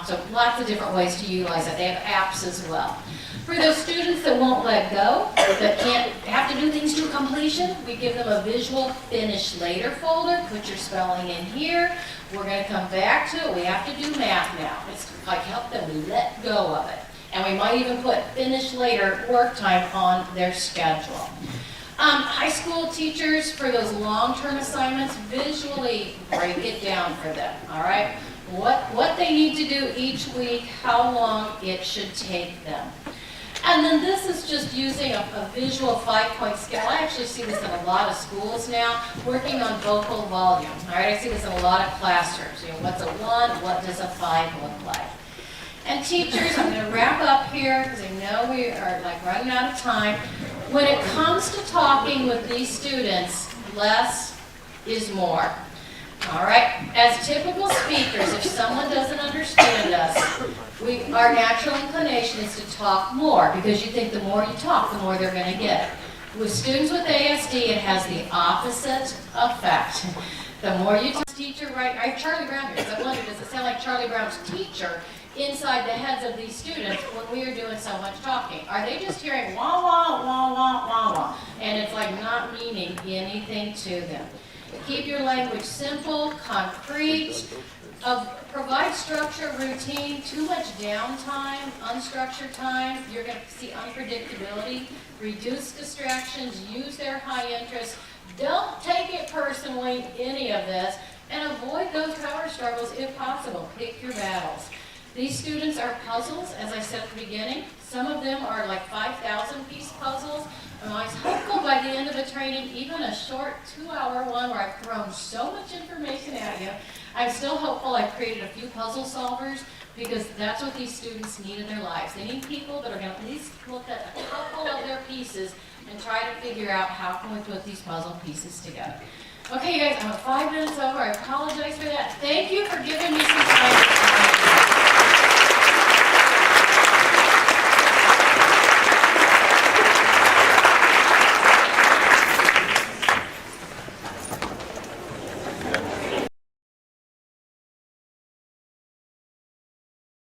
Speaker 1: So lots of different ways to utilize it. They have apps as well. For those students that won't let go, that can't have to do things to completion, we give them a visual finish later folder. Put your spelling in here. We're going to come back to it. We have to do math now. It's like help them let go of it. And we might even put finish later work time on their schedule. High school teachers, for those long-term assignments, visually break it down for them, all right? What they need to do each week, how long it should take them. And then this is just using a visual 5-point scale. I actually see this in a lot of schools now, working on vocal volume. All right, I see this in a lot of classrooms. You know, what's a 1, what does a 5 look like? And teachers, I'm going to wrap up here because I know we are like running out of time. When it comes to talking with these students, less is more. All right, as typical speakers, if someone doesn't understand us, our natural inclination is to talk more because you think the more you talk, the more they're going to get. With students with ASD, it has the opposite effect. The more you talk, teacher, right? I have Charlie Brown here, so I wonder, does it sound like Charlie Brown's teacher inside the heads of these students when we are doing so much talking? Are they just hearing wah, wah, wah, wah, wah, wah, and it's like not meaning anything to them? Keep your language simple, concrete, provide structure, routine. Too much downtime, unstructured time, you're going to see unpredictability. Reduce distractions, use their high interest. Don't take it personally, any of this, and avoid those power struggles if possible. Pick your battles. These students are puzzles, as I said at the beginning. Some of them are like 5,000-piece puzzles. I'm always hopeful by the end of the training, even a short 2-hour one where I've thrown so much information at you, I'm still hopeful I've created a few puzzle solvers because that's what these students need in their lives. They need people that are going to at least look at a couple of their pieces and try to figure out how can we put these puzzle pieces together. Okay, you guys, I'm 5 minutes over. I apologize for that. Thank you for giving me